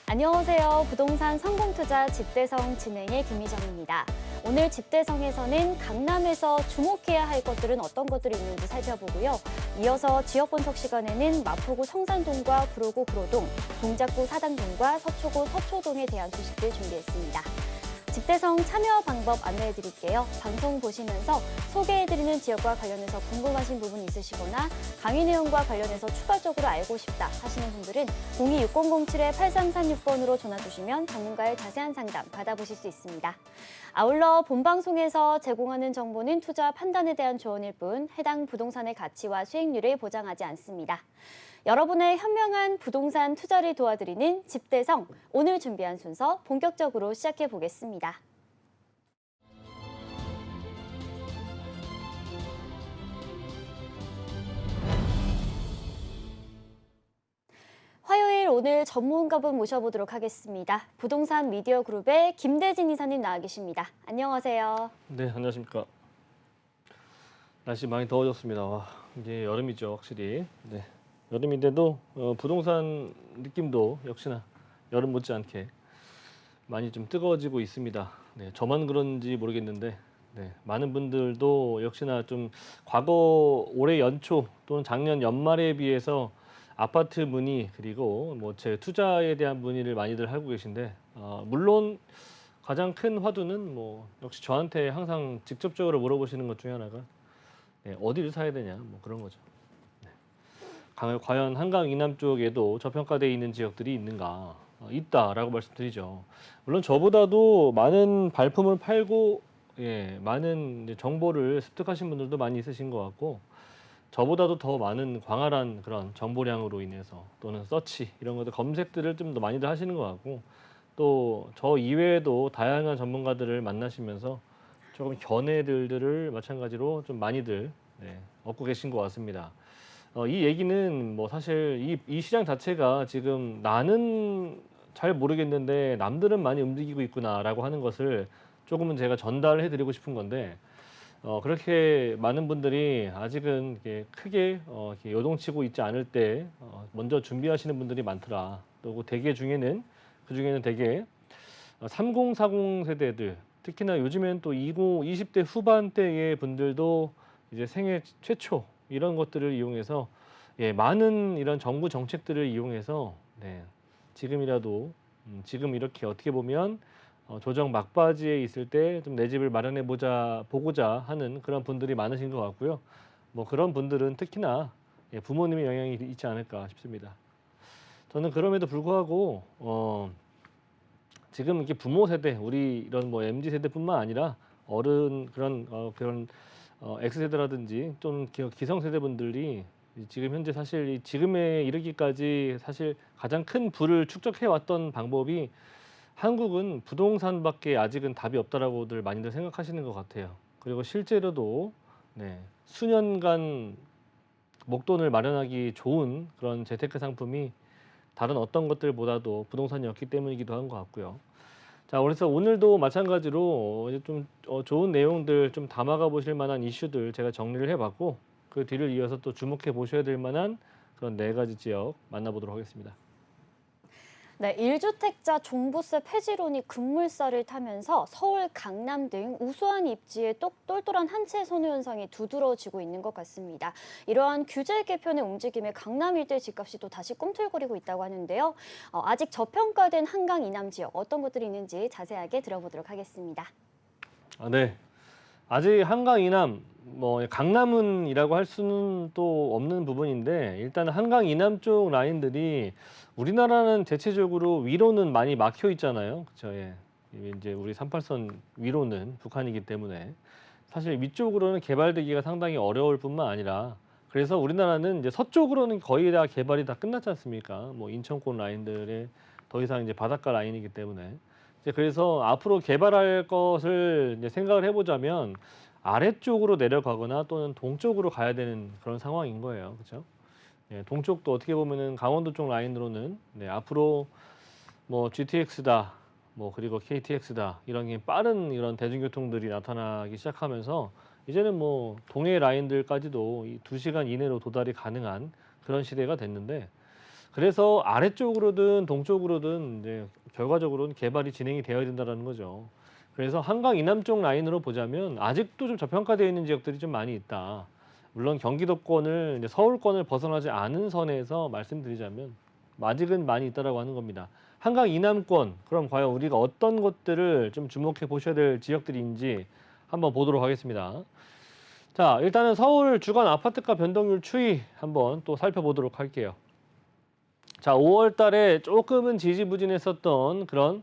안녕하세요. 부동산 성공투자 집대성 진행의 김희정입니다. 오늘 집대성에서는 강남에서 주목해야 할 것들은 어떤 것들이 있는지 살펴보고요. 이어서 지역 분석 시간에는 마포구 성산동과 구로구 구로동, 동작구 사당동과 서초구 서초동에 대한 소식들 준비했습니다. 집대성 참여 방법 안내해 드릴게요. 방송 보시면서 소개해드리는 지역과 관련해서 궁금하신 부분 있으시거나 강의 내용과 관련해서 추가적으로 알고 싶다 하시는 분들은 026007-8336번으로 전화 주시면 전문가의 자세한 상담 받아보실 수 있습니다. 아울러 본방송에서 제공하는 정보는 투자 판단에 대한 조언일 뿐 해당 부동산의 가치와 수익률을 보장하지 않습니다. 여러분의 현명한 부동산 투자를 도와드리는 집대성, 오늘 준비한 순서 본격적으로 시작해 보겠습니다. 화요일 오늘 전문가분 모셔보도록 하겠습니다. 부동산 미디어 그룹의 김대진 이사님 나와 계십니다. 안녕하세요. 네, 안녕하십니까. 날씨 많이 더워졌습니다. 와, 이제 여름이죠, 확실히. 네, 여름인데도 부동산 느낌도 역시나 여름 못지않게 많이 좀 뜨거워지고 있습니다. 네, 저만 그런지 모르겠는데 네, 많은 분들도 역시나 좀 과거 올해 연초 또는 작년 연말에 비해서 아파트 문의 그리고 뭐 제 투자에 대한 문의를 많이들 하고 계신데 물론 가장 큰 화두는 뭐 역시 저한테 항상 직접적으로 물어보시는 것 중에 하나가 네, 어디를 사야 되냐 뭐 그런 거죠. 네. 과연 한강 이남 쪽에도 저평가되어 있는 지역들이 있는가? 있다라고 말씀드리죠. 물론 저보다도 많은 발품을 팔고 많은 이제 정보를 습득하신 분들도 많이 있으신 것 같고 저보다도 더 많은 광활한 그런 정보량으로 인해서 또는 서치 이런 것들 검색들을 좀 더 많이들 하시는 것 같고 또 저 이외에도 다양한 전문가들을 만나시면서 조금 견해들을 마찬가지로 좀 많이들 얻고 계신 것 같습니다. 이 얘기는 뭐 사실 이 시장 자체가 지금 나는 잘 모르겠는데 남들은 많이 움직이고 있구나라고 하는 것을 조금은 제가 전달해 드리고 싶은 건데 그렇게 많은 분들이 아직은 이렇게 크게 이렇게 요동치고 있지 않을 때 먼저 준비하시는 분들이 많더라. 또 그 대개 중에는 그 중에는 대개 30, 40 세대들 특히나 요즘엔 또 20대 후반대의 분들도 이제 생애 최초 이런 것들을 이용해서 많은 이런 정부 정책들을 이용해서 지금이라도 지금 이렇게 어떻게 보면 조정 막바지에 있을 때 좀 내 집을 마련해 보고자 하는 그런 분들이 많으신 것 같고요. 뭐 그런 분들은 특히나 부모님의 영향이 있지 않을까 싶습니다. 저는 그럼에도 불구하고 지금 이렇게 부모 세대, 우리 이런 뭐 MZ 세대뿐만 아니라 어른 그런 X 세대라든지 또는 기성 세대 분들이 지금 현재 사실 지금에 이르기까지 사실 가장 큰 부를 축적해 왔던 방법이 한국은 부동산밖에 아직은 답이 없다라고들 많이들 생각하시는 것 같아요. 그리고 실제로도 수년간 목돈을 마련하기 좋은 그런 재테크 상품이 다른 어떤 것들보다도 부동산이었기 때문이기도 한 것 같고요. 자, 그래서 오늘도 마찬가지로 이제 좀 좋은 내용들 좀 담아가 보실 만한 이슈들 제가 정리를 해봤고 그 뒤를 이어서 또 주목해 보셔야 될 만한 그런 4가지 지역 만나보도록 하겠습니다. 네, 1주택자 종부세 폐지론이 급물살을 타면서 서울, 강남 등 우수한 입지에 똘똘한 한 채 선호 현상이 두드러지고 있는 것 같습니다. 이러한 규제 개편의 움직임에 강남 일대 집값이 또 다시 꿈틀거리고 있다고 하는데요. 아직 저평가된 한강 이남 지역 어떤 것들이 있는지 자세하게 들어보도록 하겠습니다. 네. 아직 한강 이남, 뭐 강남은이라고 할 수는 또 없는 부분인데 일단 한강 이남 쪽 라인들이 우리나라는 대체적으로 위로는 많이 막혀 있잖아요. 그쵸? 예. 이제 우리 38선 위로는 북한이기 때문에 사실 위쪽으로는 개발되기가 상당히 어려울 뿐만 아니라 그래서 우리나라는 이제 서쪽으로는 거의 다 개발이 다 끝났지 않습니까? 뭐 인천권 라인들의 더 이상 이제 바닷가 라인이기 때문에 이제 그래서 앞으로 개발할 것을 이제 생각을 해보자면 아래쪽으로 내려가거나 또는 동쪽으로 가야 되는 그런 상황인 거예요. 그렇죠? 동쪽도 어떻게 보면은 강원도 쪽 라인으로는 앞으로 뭐 GTX다, 뭐 그리고 KTX다 이런 게 빠른 이런 대중교통들이 나타나기 시작하면서 이제는 뭐 동해 라인들까지도 이 2시간 이내로 도달이 가능한 그런 시대가 됐는데 그래서 아래쪽으로든 동쪽으로든 이제 결과적으로는 개발이 진행이 되어야 된다는 거죠. 그래서 한강 이남 쪽 라인으로 보자면 아직도 좀 저평가되어 있는 지역들이 좀 많이 있다. 물론 경기도권을 이제 서울권을 벗어나지 않은 선에서 말씀드리자면 아직은 많이 있다라고 하는 겁니다. 한강 이남권, 그럼 과연 우리가 어떤 것들을 좀 주목해 보셔야 될 지역들인지 한번 보도록 하겠습니다. 자, 일단은 서울 주간 아파트가 변동률 추이 한번 또 살펴보도록 할게요. 자, 5월 달에 조금은 지지부진했었던 그런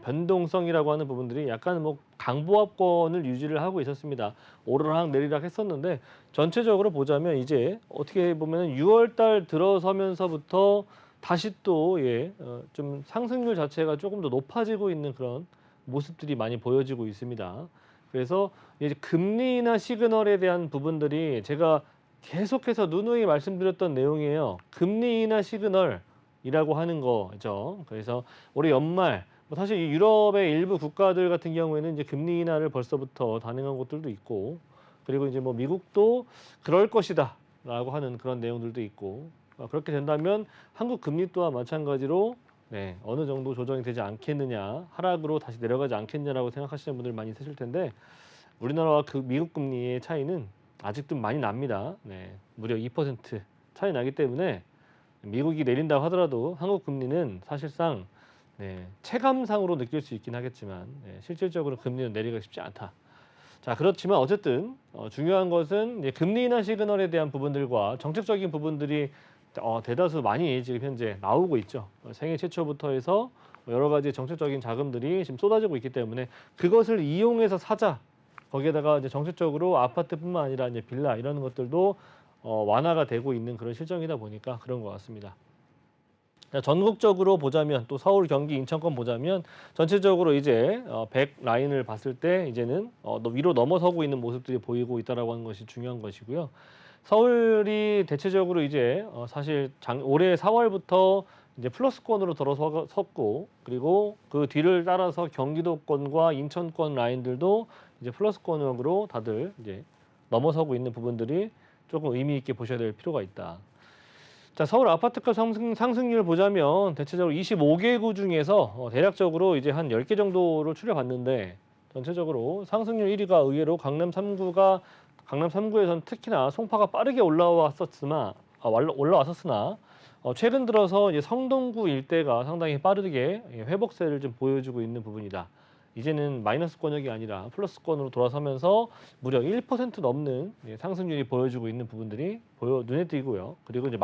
변동성이라고 하는 부분들이 약간 뭐 강보합권을 유지를 하고 있었습니다. 오르락 내리락 했었는데 전체적으로 보자면 이제 어떻게 보면 6월 달 들어서면서부터 다시 또 좀 상승률 자체가 조금 더 높아지고 있는 그런 모습들이 많이 보여지고 있습니다. 그래서 이제 금리나 시그널에 대한 부분들이 제가 계속해서 누누이 말씀드렸던 내용이에요. 금리나 시그널이라고 하는 거죠. 그래서 올해 연말 뭐 사실 이 유럽의 일부 국가들 같은 경우에는 이제 금리 인하를 벌써부터 단행한 곳들도 있고, 그리고 이제 뭐 미국도 그럴 것이다라고 하는 그런 내용들도 있고, 그렇게 된다면 한국 금리 또한 마찬가지로 어느 정도 조정이 되지 않겠느냐, 하락으로 다시 내려가지 않겠냐라고 생각하시는 분들 많이 있으실 텐데, 우리나라와 그 미국 금리의 차이는 아직도 많이 납니다. 무려 2% 차이 나기 때문에 미국이 내린다고 하더라도 한국 금리는 사실상 체감상으로 느낄 수 있긴 하겠지만 실질적으로 금리는 내리기가 쉽지 않다. 자, 그렇지만 어쨌든 중요한 것은 이제 금리 인하 시그널에 대한 부분들과 정책적인 부분들이 대다수 많이 지금 현재 나오고 있죠. 생애 최초부터 해서 여러 가지 정책적인 자금들이 지금 쏟아지고 있기 때문에 그것을 이용해서 사자. 거기에다가 이제 정책적으로 아파트뿐만 아니라 이제 빌라 이런 것들도 완화가 되고 있는 그런 실정이다 보니까 그런 것 같습니다. 전국적으로 보자면 또 서울, 경기, 인천권 보자면 전체적으로 이제 100 라인을 봤을 때 이제는 위로 넘어서고 있는 모습들이 보이고 있다라고 하는 것이 중요한 것이고요. 서울이 대체적으로 이제 사실 올해 4월부터 이제 플러스권으로 들어섰고, 그리고 그 뒤를 따라서 경기도권과 인천권 라인들도 이제 플러스권으로 다들 이제 넘어서고 있는 부분들이 조금 의미 있게 보셔야 될 필요가 있다. 자, 서울 아파트값 상승률 보자면 대체적으로 25개구 중에서 대략적으로 이제 한 10개 정도를 추려봤는데 전체적으로 상승률 1위가 의외로 강남 3구에서는 특히나 송파가 빠르게 올라왔었으나 최근 들어서 이제 성동구 일대가 상당히 빠르게 회복세를 좀 보여주고 있는 부분이다. 이제는 마이너스권역이 아니라 플러스권으로 돌아서면서 무려 1% 넘는 상승률이 보여주고 있는 부분들이 눈에 띄고요. 그리고 이제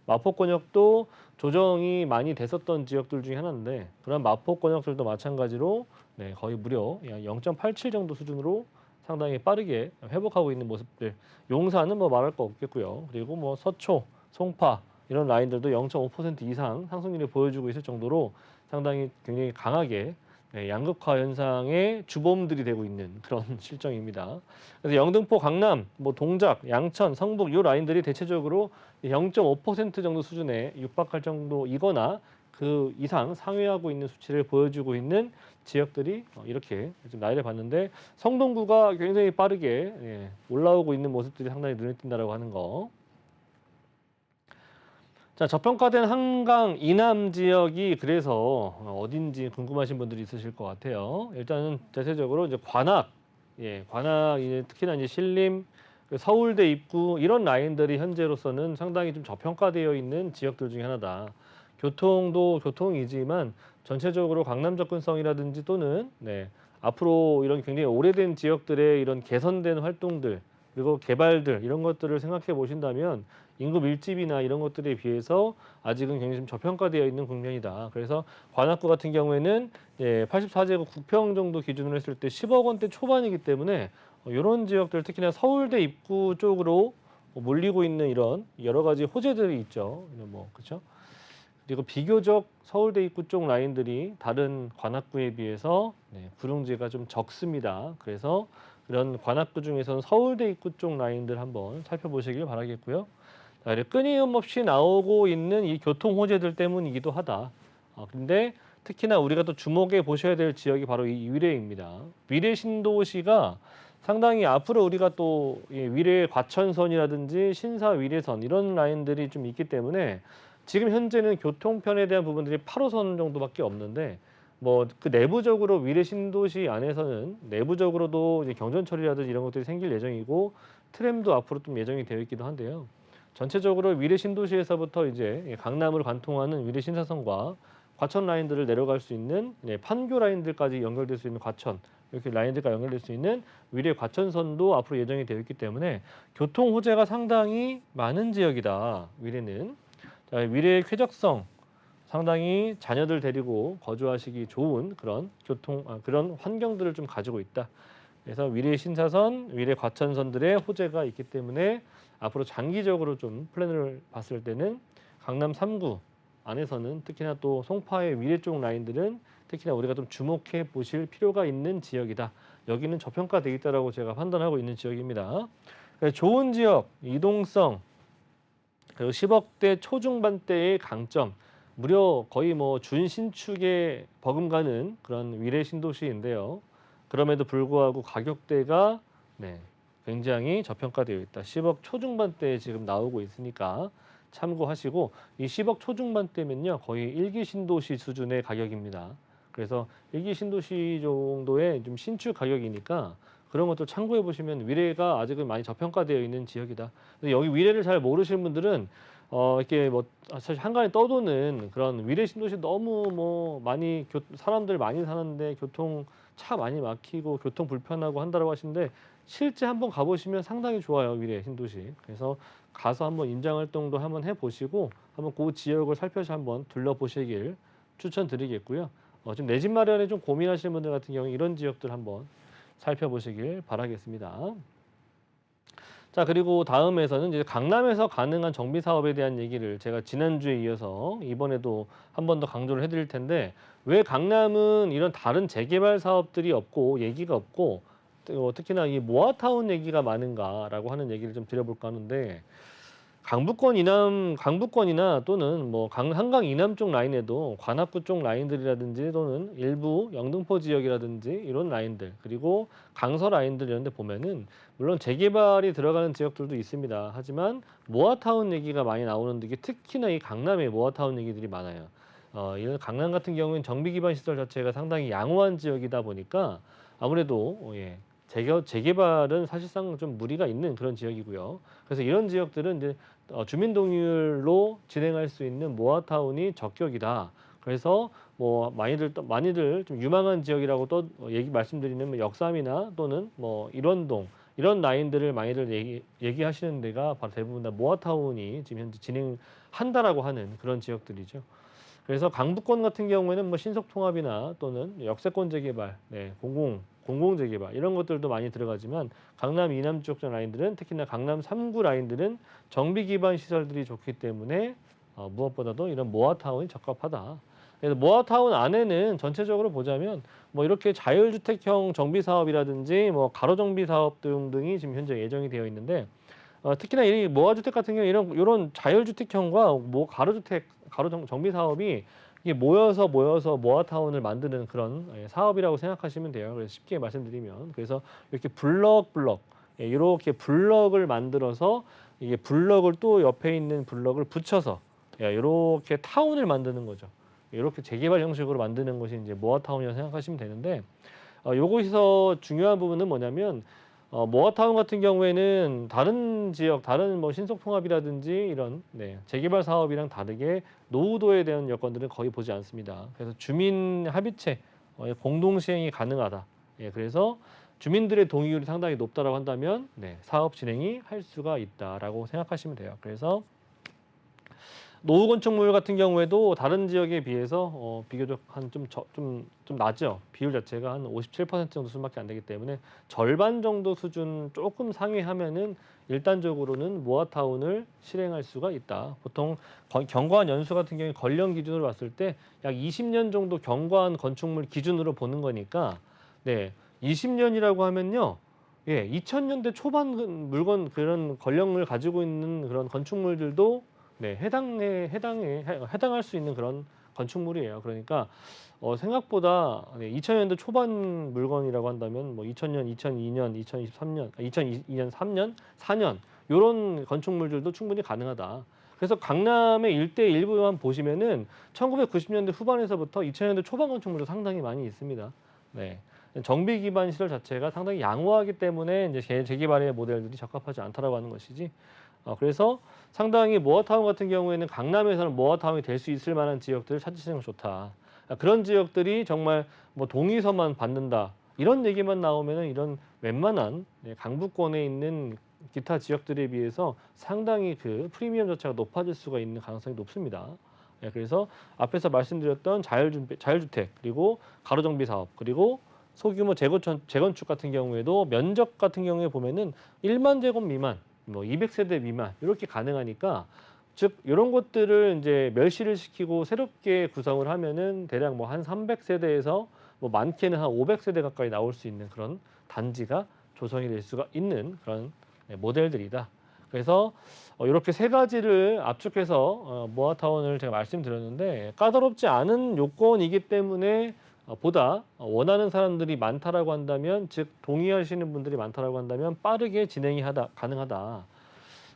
마포권역도 조정이 많이 됐었던 지역들 중에 하나인데, 그런 마포권역들도 마찬가지로 거의 무려 0.87 정도 수준으로 상당히 빠르게 회복하고 있는 모습들. 용산은 뭐 말할 거 없겠고요. 그리고 뭐 서초, 송파 이런 라인들도 0.5% 이상 상승률을 보여주고 있을 정도로 상당히 굉장히 강하게 양극화 현상의 주범들이 되고 있는 그런 실정입니다. 그래서 영등포, 강남, 뭐 동작, 양천, 성북 이 라인들이 대체적으로 0.5% 정도 수준에 육박할 정도이거나 그 이상 상회하고 있는 수치를 보여주고 있는 지역들이 이렇게 좀 나열해 봤는데, 성동구가 굉장히 빠르게 올라오고 있는 모습들이 상당히 눈에 띈다라고 하는 거. 자, 저평가된 한강 이남 지역이 그래서 어딘지 궁금하신 분들이 있으실 것 같아요. 일단은 대체적으로 이제 관악, 이제 특히나 이제 신림, 서울대 입구 이런 라인들이 현재로서는 상당히 좀 저평가되어 있는 지역들 중에 하나다. 교통도 교통이지만 전체적으로 강남 접근성이라든지 또는 앞으로 이런 굉장히 오래된 지역들의 이런 개선된 활동들 그리고 개발들 이런 것들을 생각해 보신다면 인구 밀집이나 이런 것들에 비해서 아직은 굉장히 좀 저평가되어 있는 국면이다. 그래서 관악구 같은 경우에는 84제곱 9평 정도 기준으로 했을 때 10억 원대 초반이기 때문에 이런 지역들 특히나 서울대 입구 쪽으로 몰리고 있는 이런 여러 가지 호재들이 있죠. 그렇죠? 그리고 비교적 서울대 입구 쪽 라인들이 다른 관악구에 비해서 구룡지가 좀 적습니다. 그래서 이런 관악구 중에서는 서울대 입구 쪽 라인들 한번 살펴보시길 바라겠고요. 끊임없이 나오고 있는 이 교통 호재들 때문이기도 하다. 근데 특히나 우리가 또 주목해 보셔야 될 지역이 바로 이 위례입니다. 위례 신도시가 상당히 앞으로 우리가 또 위례 과천선이라든지 신사 위례선 이런 라인들이 좀 있기 때문에 지금 현재는 교통편에 대한 부분들이 8호선 정도밖에 없는데 뭐 그 내부적으로 위례 신도시 안에서는 내부적으로도 이제 경전 처리라든지 이런 것들이 생길 예정이고 트램도 앞으로 좀 예정이 되어 있기도 한데요. 전체적으로 위례 신도시에서부터 이제 강남을 관통하는 위례 신사선과 과천 라인들을 내려갈 수 있는 판교 라인들까지 연결될 수 있는 과천 이렇게 라인들과 연결될 수 있는 위례 과천선도 앞으로 예정이 되어 있기 때문에 교통 호재가 상당히 많은 지역이다. 위례는 자, 위례의 쾌적성 상당히 자녀들 데리고 거주하시기 좋은 그런 그런 환경들을 좀 가지고 있다. 그래서 위례 신사선, 위례 과천선들의 호재가 있기 때문에 앞으로 장기적으로 좀 플랜을 봤을 때는 강남 3구 안에서는 특히나 또 송파의 위례 쪽 라인들은 특히나 우리가 좀 주목해 보실 필요가 있는 지역이다. 여기는 저평가돼 있다라고 제가 판단하고 있는 지역입니다. 좋은 지역, 이동성, 그리고 10억대 초중반대의 강점, 무려 거의 뭐 준신축에 버금가는 그런 위례 신도시인데요. 그럼에도 불구하고 가격대가 굉장히 저평가되어 있다. 10억 초중반대에 지금 나오고 있으니까 참고하시고 이 10억 초중반대면요 거의 1기 신도시 수준의 가격입니다. 그래서 1기 신도시 정도의 좀 신축 가격이니까 그런 것도 참고해 보시면 위례가 아직은 많이 저평가되어 있는 지역이다. 여기 위례를 잘 모르시는 분들은 이렇게 뭐 사실 한간에 떠도는 그런 위례 신도시 너무 뭐 많이 사람들 많이 사는데 교통 차 많이 막히고 교통 불편하고 한다라고 하시는데 실제 한번 가보시면 상당히 좋아요 위례 신도시. 그래서 가서 한번 임장 활동도 한번 해보시고 한번 그 지역을 살펴서 한번 둘러보시길 추천드리겠고요. 지금 내 집 마련에 좀 고민하시는 분들 같은 경우 이런 지역들 한번 살펴보시길 바라겠습니다. 자, 그리고 다음에서는 이제 강남에서 가능한 정비 사업에 대한 얘기를 제가 지난주에 이어서 이번에도 한 번 더 강조를 해드릴 텐데 왜 강남은 이런 다른 재개발 사업들이 없고 얘기가 없고 특히나 이 모아타운 얘기가 많은가라고 하는 얘기를 좀 드려볼까 하는데 강북권이나 또는 뭐 한강 이남 쪽 라인에도 관악구 쪽 라인들이라든지 또는 일부 영등포 지역이라든지 이런 라인들 그리고 강서 라인들 이런 데 보면은 물론 재개발이 들어가는 지역들도 있습니다. 하지만 모아타운 얘기가 많이 나오는데 이게 특히나 이 강남에 모아타운 얘기들이 많아요. 이런 강남 같은 경우는 정비 기반 시설 자체가 상당히 양호한 지역이다 보니까 아무래도 재개발은 사실상 좀 무리가 있는 그런 지역이고요. 그래서 이런 지역들은 이제 주민 동의로 진행할 수 있는 모아타운이 적격이다. 그래서 뭐 많이들 좀 유망한 지역이라고 또 말씀드리는 뭐 역삼이나 또는 뭐 일원동 이런 라인들을 많이들 얘기하시는 데가 바로 대부분 다 모아타운이 지금 현재 진행한다라고 하는 그런 지역들이죠. 그래서 강북권 같은 경우에는 뭐 신속통합이나 또는 역세권 재개발, 공공 재개발 이런 것들도 많이 들어가지만 강남 이남 쪽 라인들은 특히나 강남 3구 라인들은 정비 기반 시설들이 좋기 때문에 무엇보다도 이런 모아타운이 적합하다. 그래서 모아타운 안에는 전체적으로 보자면 뭐 이렇게 자율주택형 정비 사업이라든지 뭐 가로정비 사업 등이 지금 현재 예정이 되어 있는데 특히나 이 모아주택 같은 경우 이런 자율주택형과 뭐 가로정비 사업이 이게 모여서 모아타운을 만드는 그런 사업이라고 생각하시면 돼요. 그래서 쉽게 말씀드리면 그래서 이렇게 이렇게 블럭을 만들어서 이게 블럭을 또 옆에 있는 블럭을 붙여서 이렇게 타운을 만드는 거죠. 이렇게 재개발 형식으로 만드는 것이 이제 모아타운이라고 생각하시면 되는데 요것에서 중요한 부분은 뭐냐면 모아타운 같은 경우에는 다른 지역, 다른 뭐 신속통합이라든지 이런 재개발 사업이랑 다르게 노후도에 대한 여건들은 거의 보지 않습니다. 그래서 주민 합의체 공동 시행이 가능하다. 그래서 주민들의 동의율이 상당히 높다라고 한다면 사업 진행이 할 수가 있다라고 생각하시면 돼요. 그래서 노후 건축물 같은 경우에도 다른 지역에 비해서 비교적 좀 낮죠. 비율 자체가 한 57% 정도 수준밖에 안 되기 때문에 절반 정도 수준 조금 상회하면은 일단적으로는 모아타운을 실행할 수가 있다. 보통 경과한 연수 같은 경우에 권령 기준으로 봤을 때 약 20년 정도 경과한 건축물 기준으로 보는 거니까 20년이라고 하면요. 2000년대 초반 물건 그런 권령을 가지고 있는 그런 건축물들도 해당할 수 있는 그런 건축물이에요. 그러니까 생각보다 2000년대 초반 물건이라고 한다면 뭐 2000년, 2002년, 2023년, 2002년, 3년, 4년 이런 건축물들도 충분히 가능하다. 그래서 강남의 일대 일부만 보시면은 1990년대 후반에서부터 2000년대 초반 건축물도 상당히 많이 있습니다. 네. 정비 기반 시설 자체가 상당히 양호하기 때문에 이제 재개발의 모델들이 적합하지 않다라고 하는 것이지. 그래서 상당히 모아타운 같은 경우에는 강남에서는 모아타운이 될 수 있을 만한 지역들을 찾으시는 게 좋다. 그런 지역들이 정말 뭐 동의서만 받는다. 이런 얘기만 나오면은 이런 웬만한 강북권에 있는 기타 지역들에 비해서 상당히 그 프리미엄 자체가 높아질 수가 있는 가능성이 높습니다. 그래서 앞에서 말씀드렸던 자율주택 그리고 가로정비 사업 그리고 소규모 재건축 같은 경우에도 면적 같은 경우에 보면은 1만 제곱 미만, 뭐 200세대 미만 이렇게 가능하니까 즉 이런 것들을 이제 멸시를 시키고 새롭게 구성을 하면은 대략 뭐 한 300세대에서 뭐 많게는 한 500세대 가까이 나올 수 있는 그런 단지가 조성이 될 수가 있는 그런 모델들이다. 그래서 이렇게 세 가지를 압축해서 모아타운을 제가 말씀드렸는데 까다롭지 않은 요건이기 때문에 보다 원하는 사람들이 많다라고 한다면 즉 동의하시는 분들이 많다라고 한다면 빠르게 진행이 가능하다.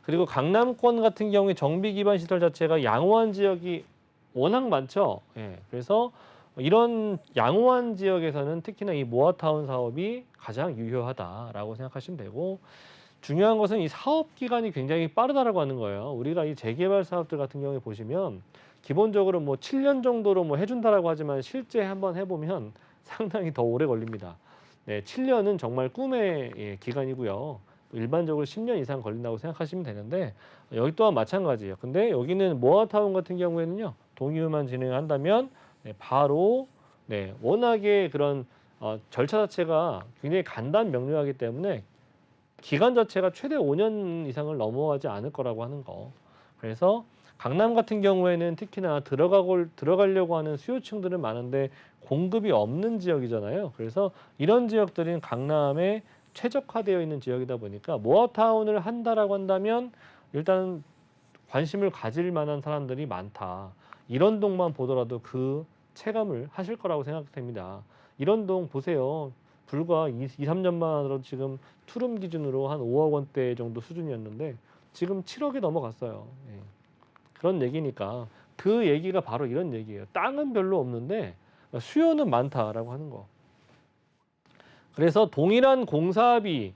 그리고 강남권 같은 경우에 정비 기반 시설 자체가 양호한 지역이 워낙 많죠. 그래서 이런 양호한 지역에서는 특히나 이 모아타운 사업이 가장 유효하다라고 생각하시면 되고 중요한 것은 이 사업 기간이 굉장히 빠르다라고 하는 거예요. 우리가 이 재개발 사업들 같은 경우에 보시면 기본적으로 뭐 7년 정도로 뭐 해준다라고 하지만 실제 한번 해보면 상당히 더 오래 걸립니다. 네, 7년은 정말 꿈의 기간이고요. 일반적으로 10년 이상 걸린다고 생각하시면 되는데 여기 또한 마찬가지예요. 근데 여기는 모아타운 같은 경우에는요. 동의만 진행한다면 바로 워낙에 그런 절차 자체가 굉장히 간단 명료하기 때문에 기간 자체가 최대 5년 이상을 넘어가지 않을 거라고 하는 거. 그래서 강남 같은 경우에는 특히나 들어가려고 하는 수요층들은 많은데 공급이 없는 지역이잖아요. 그래서 이런 지역들은 강남에 최적화되어 있는 지역이다 보니까 모아타운을 한다라고 한다면 일단 관심을 가질 만한 사람들이 많다. 이런 동만 보더라도 그 체감을 하실 거라고 생각됩니다. 이런 동 보세요. 불과 3년만으로 지금 투룸 기준으로 한 5억 원대 정도 수준이었는데 지금 7억이 넘어갔어요. 그런 얘기니까 그 얘기가 바로 이런 얘기예요. 땅은 별로 없는데 수요는 많다라고 하는 거. 그래서 동일한 공사비,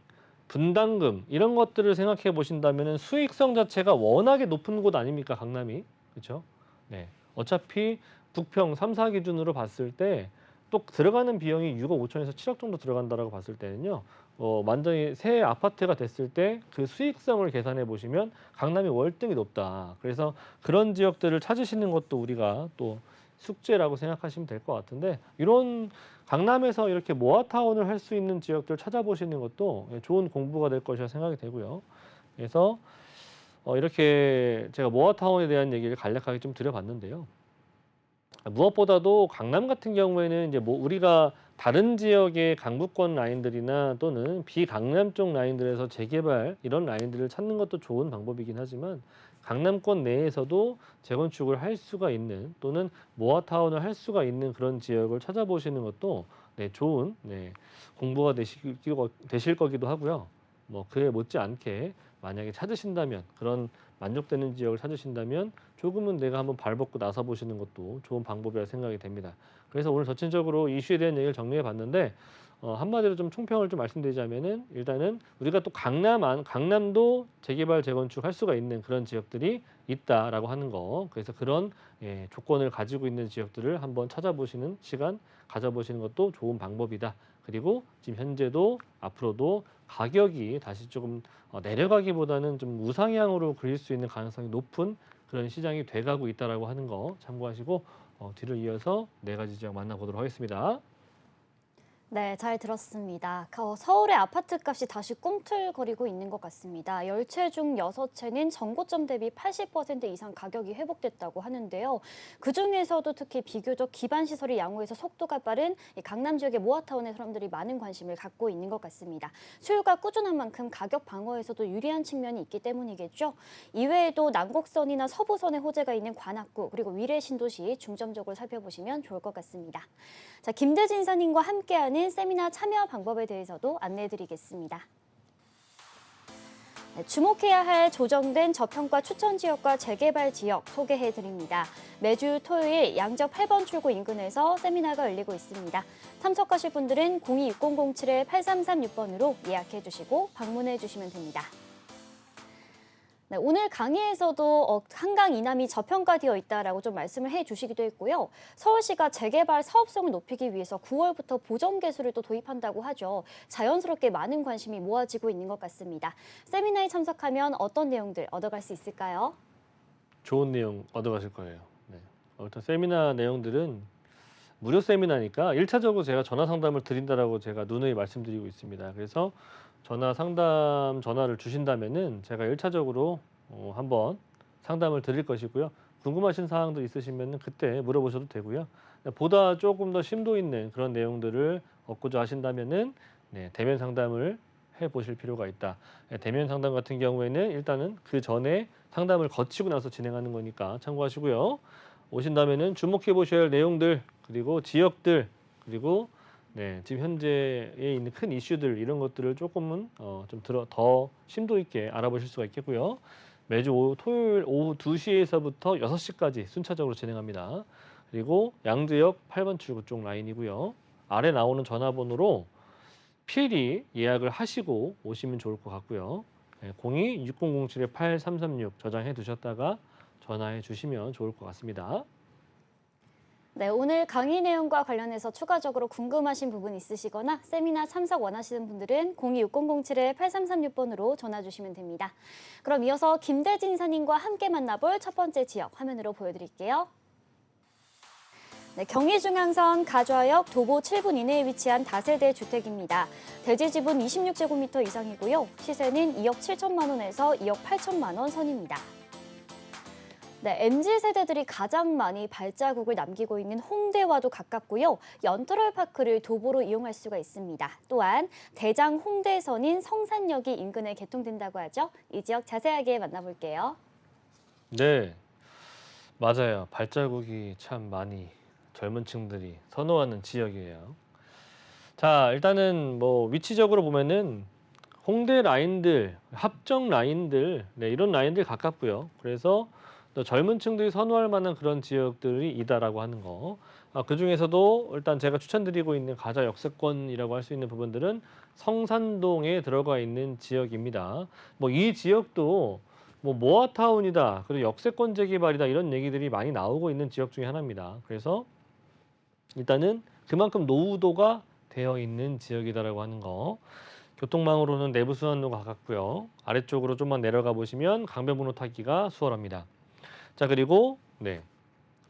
분담금 이런 것들을 생각해 보신다면 수익성 자체가 워낙에 높은 곳 아닙니까 강남이 그렇죠? 네. 어차피 북평 3, 4 기준으로 봤을 때 또 들어가는 비용이 6억 5천에서 7억 정도 들어간다라고 봤을 때는요. 완전히 새 아파트가 됐을 때 그 수익성을 계산해 보시면 강남이 월등히 높다. 그래서 그런 지역들을 찾으시는 것도 우리가 또 숙제라고 생각하시면 될 것 같은데 이런 강남에서 이렇게 모아타운을 할 수 있는 지역들 찾아보시는 것도 좋은 공부가 될 것이라 생각이 되고요. 그래서 이렇게 제가 모아타운에 대한 얘기를 간략하게 좀 드려봤는데요. 무엇보다도 강남 같은 경우에는 이제 뭐 우리가 다른 지역의 강북권 라인들이나 또는 비강남 쪽 라인들에서 재개발 이런 라인들을 찾는 것도 좋은 방법이긴 하지만 강남권 내에서도 재건축을 할 수가 있는 또는 모아타운을 할 수가 있는 그런 지역을 찾아보시는 것도 좋은 공부가 되실 거기도 하고요. 뭐 그에 못지않게 만약에 찾으신다면 그런 만족되는 지역을 찾으신다면 조금은 내가 한번 발벗고 나서 보시는 것도 좋은 방법이라 생각이 됩니다. 그래서 오늘 전체적으로 이슈에 대한 얘기를 정리해 봤는데 한마디로 좀 총평을 좀 말씀드리자면은 일단은 우리가 또 강남도 재개발 재건축 할 수가 있는 그런 지역들이 있다라고 하는 거. 그래서 그런 조건을 가지고 있는 지역들을 한번 찾아보시는 시간 가져보시는 것도 좋은 방법이다. 그리고 지금 현재도 앞으로도 가격이 다시 조금 내려가기보다는 좀 우상향으로 그릴 수 있는 가능성이 높은 그런 시장이 돼가고 있다라고 하는 거 참고하시고 뒤를 이어서 4가지 지역 만나보도록 하겠습니다. 네, 잘 들었습니다. 서울의 아파트 값이 다시 꿈틀거리고 있는 것 같습니다. 10채 중 6채는 전고점 대비 80% 이상 가격이 회복됐다고 하는데요. 그중에서도 특히 비교적 기반 시설이 양호해서 속도가 빠른 강남 지역의 모아타운에 사람들이 많은 관심을 갖고 있는 것 같습니다. 수요가 꾸준한 만큼 가격 방어에서도 유리한 측면이 있기 때문이겠죠. 이외에도 남곡선이나 서부선에 호재가 있는 관악구 그리고 위례 신도시 중점적으로 살펴보시면 좋을 것 같습니다. 자, 김대진 이사님과 함께하는 세미나 참여 방법에 대해서도 안내해드리겠습니다. 네, 주목해야 할 조정된 저평가 추천 지역과 재개발 지역 소개해 드립니다. 매주 토요일 양적 8번 출구 인근에서 세미나가 열리고 있습니다. 참석하실 분들은 026077-8336번으로 예약해 주시고 방문해 주시면 됩니다. 네, 오늘 강의에서도 한강 이남이 저평가되어 있다라고 좀 말씀을 해주시기도 했고요. 서울시가 재개발 사업성을 높이기 위해서 9월부터 보정 개수를 또 도입한다고 하죠. 자연스럽게 많은 관심이 모아지고 있는 것 같습니다. 세미나에 참석하면 어떤 내용들 얻어갈 수 있을까요? 좋은 내용 얻어가실 거예요. 네. 일단 세미나 내용들은 무료 세미나니까 1차적으로 제가 전화 상담을 드린다라고 제가 누누이 말씀드리고 있습니다. 그래서 전화 상담 전화를 주신다면은 제가 1차적으로 한번 상담을 드릴 것이고요. 궁금하신 사항들 있으시면은 그때 물어보셔도 되고요. 보다 조금 더 심도 있는 그런 내용들을 얻고자 하신다면은 네, 대면 상담을 해 보실 필요가 있다. 네, 대면 상담 같은 경우에는 일단은 그 전에 상담을 거치고 나서 진행하는 거니까 참고하시고요. 오신다면은 주목해 보셔야 할 내용들, 그리고 지역들, 그리고 네, 지금 현재에 있는 큰 이슈들 이런 것들을 조금은 더 심도 있게 알아보실 수가 있겠고요. 매주 토요일 오후 2시에서부터 6시까지 순차적으로 진행합니다. 그리고 양재역 8번 출구 쪽 라인이고요. 아래 나오는 전화번호로 필히 예약을 하시고 오시면 좋을 것 같고요. 네, 02-6007-8336 저장해 두셨다가 전화해 주시면 좋을 것 같습니다. 네, 오늘 강의 내용과 관련해서 추가적으로 궁금하신 부분 있으시거나 세미나 참석 원하시는 분들은 02-6007-8336번으로 전화 주시면 됩니다. 그럼 이어서 김대진 이사님과 함께 만나볼 첫 번째 지역 화면으로 보여드릴게요. 네, 경의중앙선 가좌역 도보 7분 이내에 위치한 다세대 주택입니다. 대지 지분 26제곱미터 이상이고요. 시세는 2억 7천만 원에서 2억 8천만 원 선입니다. 네, MZ세대들이 가장 많이 발자국을 남기고 있는 홍대와도 가깝고요. 연터럴파크를 도보로 이용할 수가 있습니다. 또한 대장 홍대선인 성산역이 인근에 개통된다고 하죠. 이 지역 자세하게 만나볼게요. 네, 맞아요. 발자국이 참 많이 젊은 층들이 선호하는 지역이에요. 자, 일단은 뭐 위치적으로 보면은 홍대 라인들, 합정 라인들, 네, 이런 라인들 가깝고요. 그래서 또 젊은 층들이 선호할 만한 그런 지역들이 이다라고 하는 거. 그 중에서도 일단 제가 추천드리고 있는 가자 역세권이라고 할 수 있는 부분들은 성산동에 들어가 있는 지역입니다. 뭐 이 지역도 뭐 모아타운이다, 그리고 역세권 재개발이다 이런 얘기들이 많이 나오고 있는 지역 중에 하나입니다. 그래서 일단은 그만큼 노후도가 되어 있는 지역이다라고 하는 거. 교통망으로는 내부순환로가 가깝고요. 아래쪽으로 좀만 내려가 보시면 강변북로 타기가 수월합니다. 자, 그리고 네,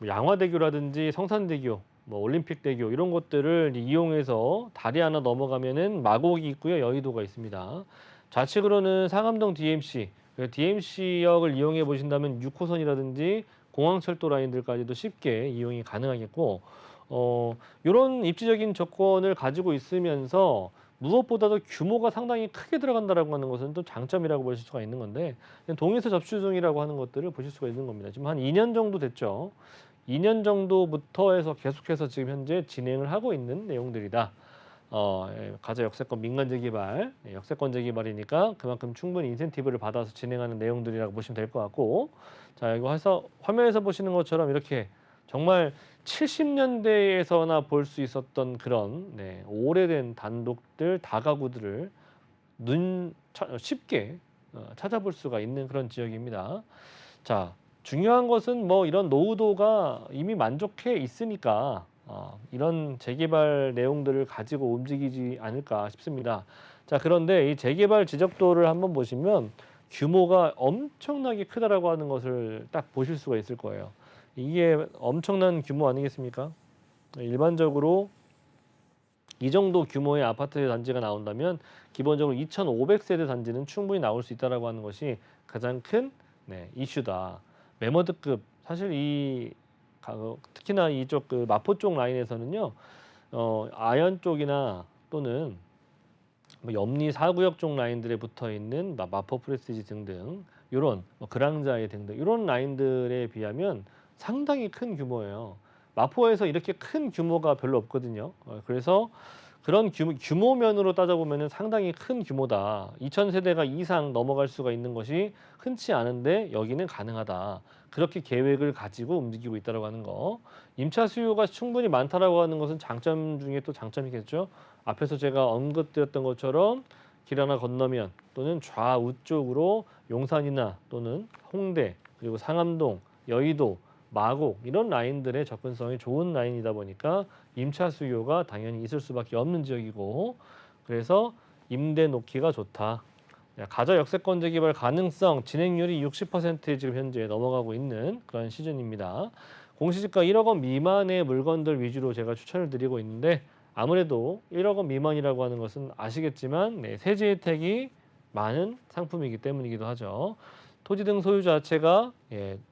양화대교라든지 성산대교, 뭐 올림픽대교 이런 것들을 이용해서 다리 하나 넘어가면은 마곡이 있고요, 여의도가 있습니다. 좌측으로는 상암동 DMC, DMC역을 이용해 보신다면 6호선이라든지 공항철도 라인들까지도 쉽게 이용이 가능하겠고, 이런 입지적인 조건을 가지고 있으면서 무엇보다도 규모가 상당히 크게 들어간다라고 하는 것은 또 장점이라고 보실 수가 있는 건데, 동에서 접수 중이라고 하는 것들을 보실 수가 있는 겁니다. 지금 한 2년 정도 됐죠. 2년 정도부터 해서 계속해서 지금 현재 진행을 하고 있는 내용들이다. 가자 역세권 민간 재개발, 역세권 재개발이니까 그만큼 충분히 인센티브를 받아서 진행하는 내용들이라고 보시면 될 것 같고, 자, 이거 해서 화면에서 보시는 것처럼 이렇게 정말 70년대에서나 볼 수 있었던 그런 오래된 단독들, 다가구들을 쉽게 찾아볼 수가 있는 그런 지역입니다. 자, 중요한 것은 뭐 이런 노후도가 이미 만족해 있으니까 이런 재개발 내용들을 가지고 움직이지 않을까 싶습니다. 자, 그런데 이 재개발 지적도를 한번 보시면 규모가 엄청나게 크다라고 하는 것을 딱 보실 수가 있을 거예요. 이게 엄청난 규모 아니겠습니까? 일반적으로 이 정도 규모의 아파트 단지가 나온다면 기본적으로 2,500세대 단지는 충분히 나올 수 있다라고 하는 것이 가장 큰 이슈다. 매머드급, 사실 특히나 이쪽 마포 쪽 라인에서는요, 아현 쪽이나 또는 뭐 염리 4구역 쪽 라인들에 붙어 있는 마포 프레스티지 등등 이런 그랑자이 등등 이런 라인들에 비하면 상당히 큰 규모예요. 마포에서 이렇게 큰 규모가 별로 없거든요. 그래서 그런 규모면으로 따져보면 상당히 큰 규모다. 2,000세대가 이상 넘어갈 수가 있는 것이 흔치 않은데 여기는 가능하다. 그렇게 계획을 가지고 움직이고 있다고 하는 거. 임차 수요가 충분히 많다라고 하는 것은 장점 중에 또 장점이겠죠. 앞에서 제가 언급드렸던 것처럼 길 하나 건너면 또는 좌우 쪽으로 용산이나 또는 홍대 그리고 상암동, 여의도, 마곡 이런 라인들의 접근성이 좋은 라인이다 보니까 임차 수요가 당연히 있을 수밖에 없는 지역이고 그래서 임대 놓기가 좋다. 가저 역세권 재개발 가능성 진행률이 60%에 지금 현재 넘어가고 있는 그런 시즌입니다. 공시지가 1억 원 미만의 물건들 위주로 제가 추천을 드리고 있는데 아무래도 1억 원 미만이라고 하는 것은 아시겠지만 세제 혜택이 많은 상품이기 때문이기도 하죠. 토지 등 소유 자체가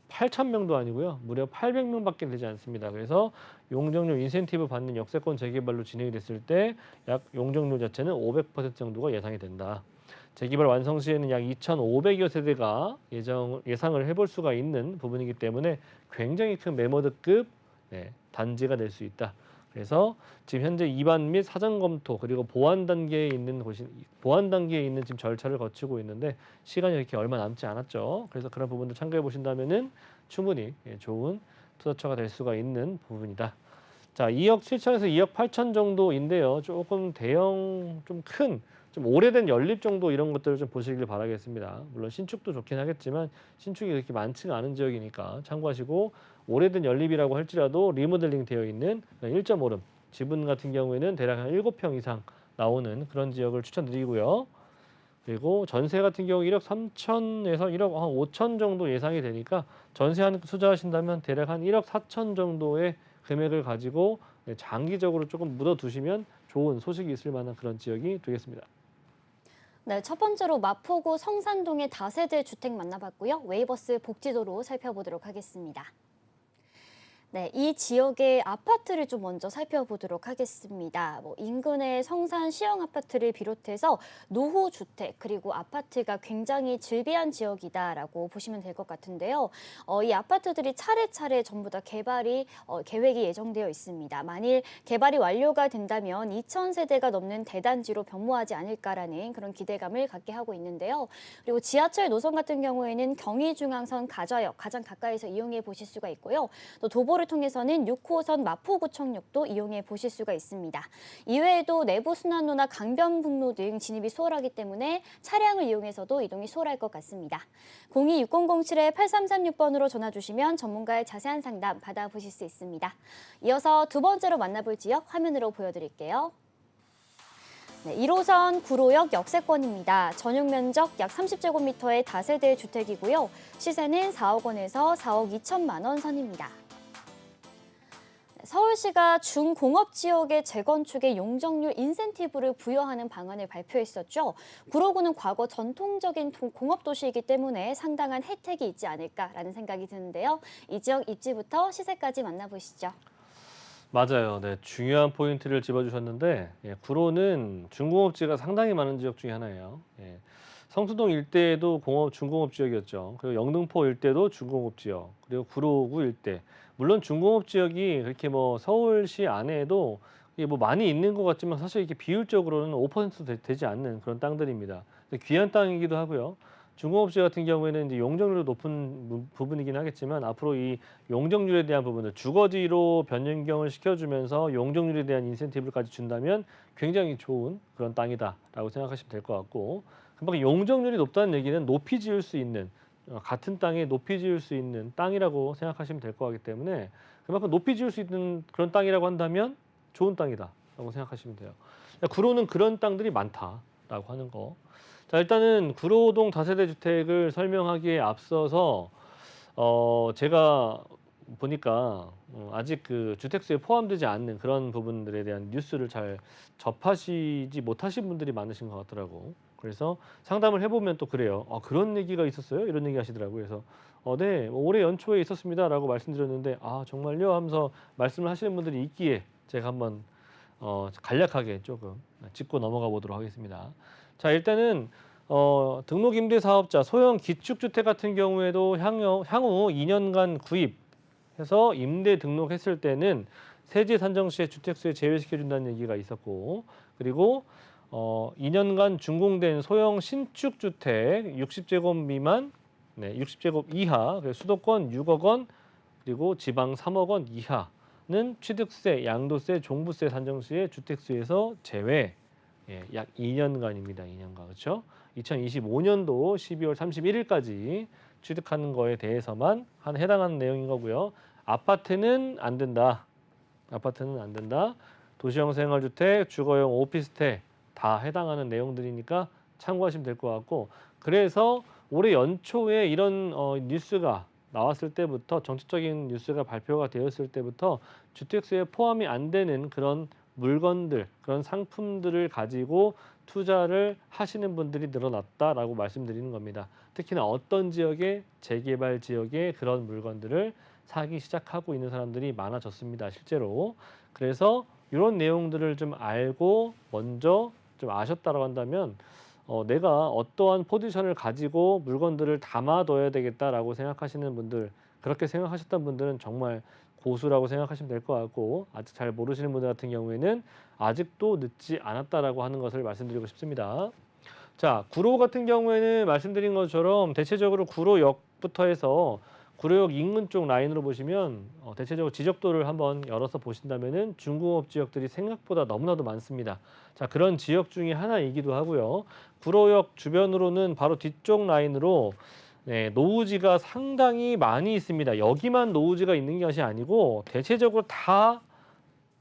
8,000명도 아니고요. 무려 800명밖에 되지 않습니다. 그래서 용적률 인센티브 받는 역세권 재개발로 진행이 됐을 때 약 용적률 자체는 500% 정도가 예상이 된다. 재개발 완성 시에는 약 2,500여 세대가 예상을 해볼 수가 있는 부분이기 때문에 굉장히 큰 매머드급 단지가 될 수 있다. 그래서 지금 현재 입안 및 사전 검토 그리고 보완 단계에 있는 지금 절차를 거치고 있는데 시간이 이렇게 얼마 남지 않았죠. 그래서 그런 부분도 참고해 보신다면은 충분히 좋은 투자처가 될 수가 있는 부분이다. 자, 2억 7천에서 2억 8천 정도인데요. 조금 대형, 좀 오래된 연립 정도 이런 것들을 좀 보시길 바라겠습니다. 물론 신축도 좋긴 하겠지만 신축이 그렇게 많지가 않은 지역이니까 참고하시고 오래된 연립이라고 할지라도 리모델링 되어 있는 1.5룸 지분 같은 경우에는 대략 한 7평 이상 나오는 그런 지역을 추천드리고요. 그리고 전세 같은 경우 1억 3천에서 1억 5천 정도 예상이 되니까 전세 한 투자하신다면 대략 한 1억 4천 정도의 금액을 가지고 장기적으로 조금 묻어두시면 좋은 소식이 있을 만한 그런 지역이 되겠습니다. 네, 첫 번째로 마포구 성산동의 다세대 주택 만나봤고요. 웨이버스 복지도로 살펴보도록 하겠습니다. 네, 이 지역의 아파트를 좀 먼저 살펴보도록 하겠습니다. 인근의 성산 시형 아파트를 비롯해서 노후 주택 그리고 아파트가 굉장히 즐비한 지역이다라고 보시면 될 것 같은데요. 이 아파트들이 차례차례 전부 다 개발이 계획이 예정되어 있습니다. 만일 개발이 완료가 된다면 2,000세대가 넘는 대단지로 변모하지 않을까라는 그런 기대감을 갖게 하고 있는데요. 그리고 지하철 노선 같은 경우에는 경의중앙선 가좌역 가장 가까이서 이용해 보실 수가 있고요. 또 도보를 통해서는 6호선 마포구청역도 이용해 보실 수가 있습니다. 이외에도 내부순환로나 강변북로 등 진입이 수월하기 때문에 차량을 이용해서도 이동이 수월할 것 같습니다. 02-6007-8336번으로 전화 주시면 전문가의 자세한 상담 받아보실 수 있습니다. 이어서 두 번째로 만나볼 지역 화면으로 보여드릴게요. 네, 1호선 구로역 역세권입니다. 전용 면적 약 30제곱미터의 다세대 주택이고요. 시세는 4억 원에서 4억 2천만 원 선입니다. 서울시가 중공업지역의 재건축에 용적률 인센티브를 부여하는 방안을 발표했었죠. 구로구는 과거 전통적인 공업도시이기 때문에 상당한 혜택이 있지 않을까라는 생각이 드는데요. 이 지역 입지부터 시세까지 만나보시죠. 맞아요. 네, 중요한 포인트를 짚어주셨는데 구로는 중공업지가 상당히 많은 지역 중에 하나예요. 성수동 일대도 중공업 지역이었죠. 그리고 영등포 일대도 중공업 지역, 그리고 구로구 일대. 물론 중공업 지역이 그렇게 서울시 안에도 이게 많이 있는 것 같지만 사실 이렇게 비율적으로는 5%도 되지 않는 그런 땅들입니다. 귀한 땅이기도 하고요. 중공업지 같은 경우에는 이제 용적률도 높은 부분이긴 하겠지만 앞으로 이 용적률에 대한 부분을 주거지로 변경을 시켜주면서 용적률에 대한 인센티브까지 준다면 굉장히 좋은 그런 땅이다라고 생각하시면 될 것 같고, 그만큼 용적률이 높다는 얘기는 높이 지을 수 있는, 같은 땅에 높이 지을 수 있는 땅이라고 생각하시면 될 것 같기 때문에 그만큼 높이 지을 수 있는 그런 땅이라고 한다면 좋은 땅이다라고 생각하시면 돼요. 구로는 그런 땅들이 많다라고 하는 거. 자, 일단은 구로동 다세대 주택을 설명하기에 앞서서 제가 보니까 아직 그 주택수에 포함되지 않는 그런 부분들에 대한 뉴스를 잘 접하시지 못하신 분들이 많으신 것 같더라고. 그래서 상담을 해보면 또 그래요. 그런 얘기가 있었어요? 이런 얘기 하시더라고요. 그래서 네, 올해 연초에 있었습니다라고 말씀드렸는데 정말요? 하면서 말씀을 하시는 분들이 있기에 제가 한번 간략하게 조금 짚고 넘어가 보도록 하겠습니다. 자, 일단은 등록임대사업자 소형 기축주택 같은 경우에도 향후 2년간 구입해서 임대 등록했을 때는 세제 산정 시에 주택수에 제외시켜준다는 얘기가 있었고, 그리고 2년간 준공된 소형 신축 주택 60제곱 미만, 60제곱 이하, 그래서 수도권 6억 원, 그리고 지방 3억 원 이하는 취득세, 양도세, 종부세 산정 시에 주택수에서 제외. 약 2년간입니다. 2년간. 그렇죠? 2025년도 12월 31일까지 취득하는 거에 대해서만 해당하는 내용인 거고요. 아파트는 안 된다. 아파트는 안 된다. 도시형 생활주택, 주거용 오피스텔 다 해당하는 내용들이니까 참고하시면 될 것 같고, 그래서 올해 연초에 이런 뉴스가 나왔을 때부터, 정치적인 뉴스가 발표가 되었을 때부터 주택수에 포함이 안 되는 그런 물건들, 그런 상품들을 가지고 투자를 하시는 분들이 늘어났다라고 말씀드리는 겁니다. 특히나 어떤 지역에, 재개발 지역에 그런 물건들을 사기 시작하고 있는 사람들이 많아졌습니다. 실제로. 그래서 이런 내용들을 좀 알고 먼저 좀 아셨다고 한다면 내가 어떠한 포지션을 가지고 물건들을 담아둬야 되겠다라고 생각하시는 분들, 그렇게 생각하셨던 분들은 정말 고수라고 생각하시면 될 것 같고, 아직 잘 모르시는 분들 같은 경우에는 아직도 늦지 않았다라고 하는 것을 말씀드리고 싶습니다. 자, 구로 같은 경우에는 말씀드린 것처럼 대체적으로 구로역부터 해서 구로역 인근 쪽 라인으로 보시면 대체적으로 지적도를 한번 열어서 보신다면은 중공업 지역들이 생각보다 너무나도 많습니다. 자, 그런 지역 중에 하나이기도 하고요. 구로역 주변으로는 바로 뒤쪽 라인으로 노후지가 상당히 많이 있습니다. 여기만 노후지가 있는 것이 아니고 대체적으로 다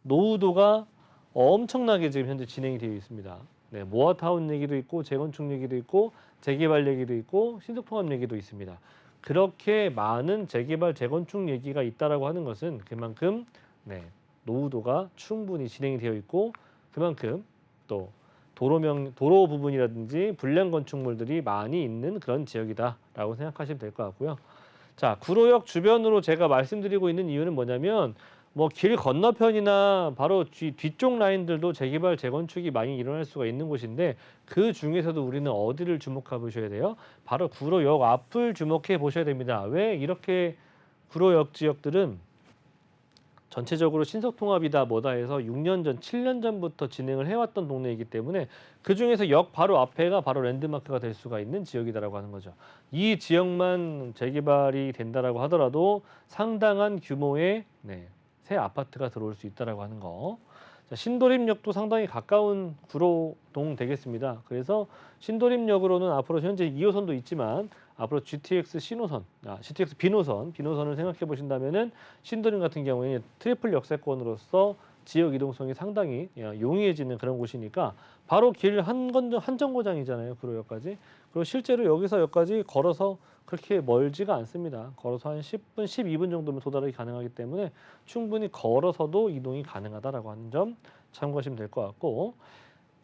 노후도가 엄청나게 지금 현재 진행이 되어 있습니다. 모아타운 얘기도 있고, 재건축 얘기도 있고, 재개발 얘기도 있고, 신속통합 얘기도 있습니다. 그렇게 많은 재개발, 재건축 얘기가 있다라고 하는 것은 그만큼 노후도가 충분히 진행이 되어 있고, 그만큼 또 도로 부분이라든지 불량 건축물들이 많이 있는 그런 지역이다라고 생각하시면 될 것 같고요. 자, 구로역 주변으로 제가 말씀드리고 있는 이유는 뭐냐면, 길 건너편이나 바로 뒤쪽 라인들도 재개발, 재건축이 많이 일어날 수가 있는 곳인데, 그 중에서도 우리는 어디를 주목해 보셔야 돼요? 바로 구로역 앞을 주목해 보셔야 됩니다. 왜 이렇게 구로역 지역들은 전체적으로 신속통합이다 뭐다 해서 6년 전, 7년 전부터 진행을 해왔던 동네이기 때문에 그 중에서 역 바로 앞에가 바로 랜드마크가 될 수가 있는 지역이다라고 하는 거죠. 이 지역만 재개발이 된다라고 하더라도 상당한 규모의 새 아파트가 들어올 수 있다라고 하는 거. 자, 신도림역도 상당히 가까운 구로동 되겠습니다. 그래서 신도림역으로는 앞으로 현재 2호선도 있지만 앞으로 GTX 신호선, GTX 비노선을 생각해 보신다면은 신도림 같은 경우에는 트리플 역세권으로서 지역 이동성이 상당히 용이해지는 그런 곳이니까 바로 길 한 정거장이잖아요, 구로역까지. 그리고 실제로 여기서 여기까지 걸어서 그렇게 멀지가 않습니다. 걸어서 한 10분, 12분 정도면 도달이 가능하기 때문에 충분히 걸어서도 이동이 가능하다라고 하는 점 참고하시면 될 것 같고,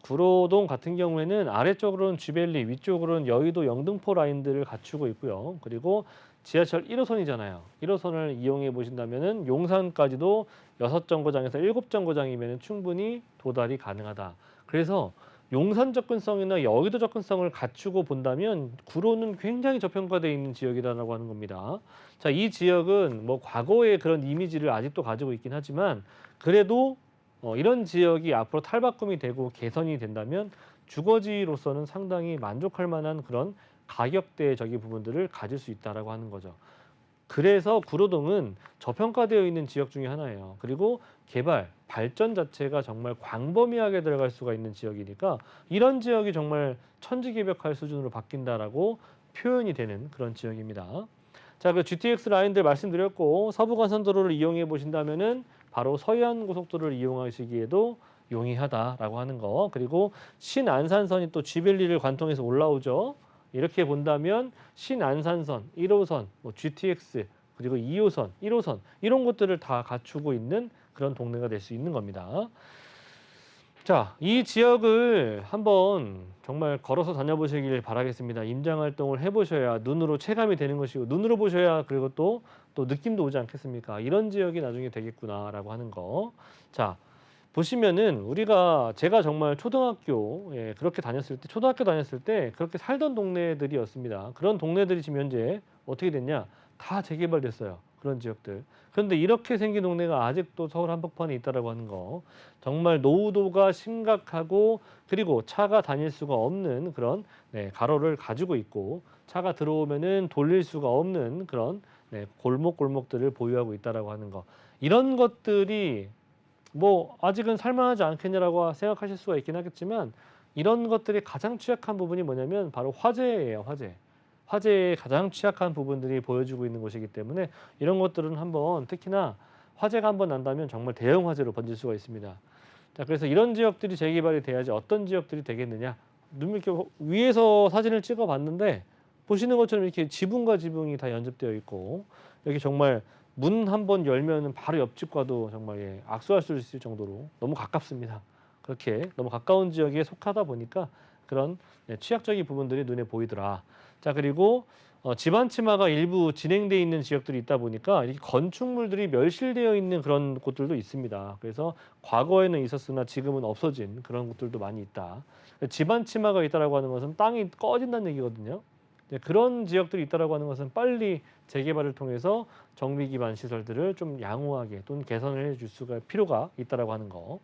구로동 같은 경우에는 아래쪽으로는 쥐벨리, 위쪽으로는 여의도 영등포 라인들을 갖추고 있고요. 그리고 지하철 1호선이잖아요. 1호선을 이용해 보신다면은 용산까지도 6정거장에서 7정거장이면 충분히 도달이 가능하다. 그래서 용산 접근성이나 여의도 접근성을 갖추고 본다면 구로는 굉장히 저평가되어 있는 지역이라고 하는 겁니다. 자, 이 지역은 과거의 그런 이미지를 아직도 가지고 있긴 하지만 그래도 이런 지역이 앞으로 탈바꿈이 되고 개선이 된다면 주거지로서는 상당히 만족할 만한 그런 가격대적인 부분들을 가질 수 있다라고 하는 거죠. 그래서 구로동은 저평가되어 있는 지역 중에 하나예요. 그리고 개발, 발전 자체가 정말 광범위하게 들어갈 수가 있는 지역이니까 이런 지역이 정말 천지개벽할 수준으로 바뀐다라고 표현이 되는 그런 지역입니다. 자, 그 GTX 라인들 말씀드렸고, 서부간선도로를 이용해 보신다면은 바로 서해안 고속도로를 이용하시기에도 용이하다라고 하는 거. 그리고 신안산선이 또 쥐벨리를 관통해서 올라오죠. 이렇게 본다면 신안산선, 1호선, GTX, 그리고 2호선, 1호선 이런 것들을 다 갖추고 있는 그런 동네가 될 수 있는 겁니다. 자, 이 지역을 한번 정말 걸어서 다녀보시길 바라겠습니다. 임장활동을 해보셔야 눈으로 체감이 되는 것이고, 눈으로 보셔야 그리고 또 느낌도 오지 않겠습니까? 이런 지역이 나중에 되겠구나라고 하는 거. 자, 보시면은 제가 정말 초등학교 그렇게 다녔을 때, 초등학교 다녔을 때 그렇게 살던 동네들이었습니다. 그런 동네들이 지금 현재 어떻게 됐냐? 다 재개발됐어요. 그런 지역들. 그런데 이렇게 생긴 동네가 아직도 서울 한복판에 있다라고 하는 거. 정말 노후도가 심각하고 그리고 차가 다닐 수가 없는 그런 가로를 가지고 있고 차가 들어오면은 돌릴 수가 없는 그런 골목골목들을 보유하고 있다라고 하는 거. 이런 것들이 뭐 아직은 살만하지 않겠냐라고 생각하실 수가 있긴 하겠지만 이런 것들이 가장 취약한 부분이 뭐냐면 바로 화재예요, 화재. 화재에 가장 취약한 부분들이 보여주고 있는 곳이기 때문에 이런 것들은 한번 특히나 화재가 한번 난다면 정말 대형 화재로 번질 수가 있습니다. 자, 그래서 이런 지역들이 재개발이 돼야지 어떤 지역들이 되겠느냐. 눈 이렇게 위에서 사진을 찍어 봤는데 보시는 것처럼 이렇게 지붕과 지붕이 다 연접되어 있고 여기 정말 문 한 번 열면은 바로 옆집과도 정말 악수할 수 있을 정도로 너무 가깝습니다. 그렇게 너무 가까운 지역에 속하다 보니까 그런 취약적인 부분들이 눈에 보이더라. 자, 그리고 집안 침하가 일부 진행돼 있는 지역들이 있다 보니까 이 건축물들이 멸실되어 있는 그런 곳들도 있습니다. 그래서 과거에는 있었으나 지금은 없어진 그런 곳들도 많이 있다. 집안 침하가 있다라고 하는 것은 땅이 꺼진다는 얘기거든요. 그런 지역들이 있다라고 하는 것은 빨리 재개발을 통해서 정비 기반 시설들을 좀 양호하게 또는 개선을 해줄 수가 필요가 있다라고 하는 거.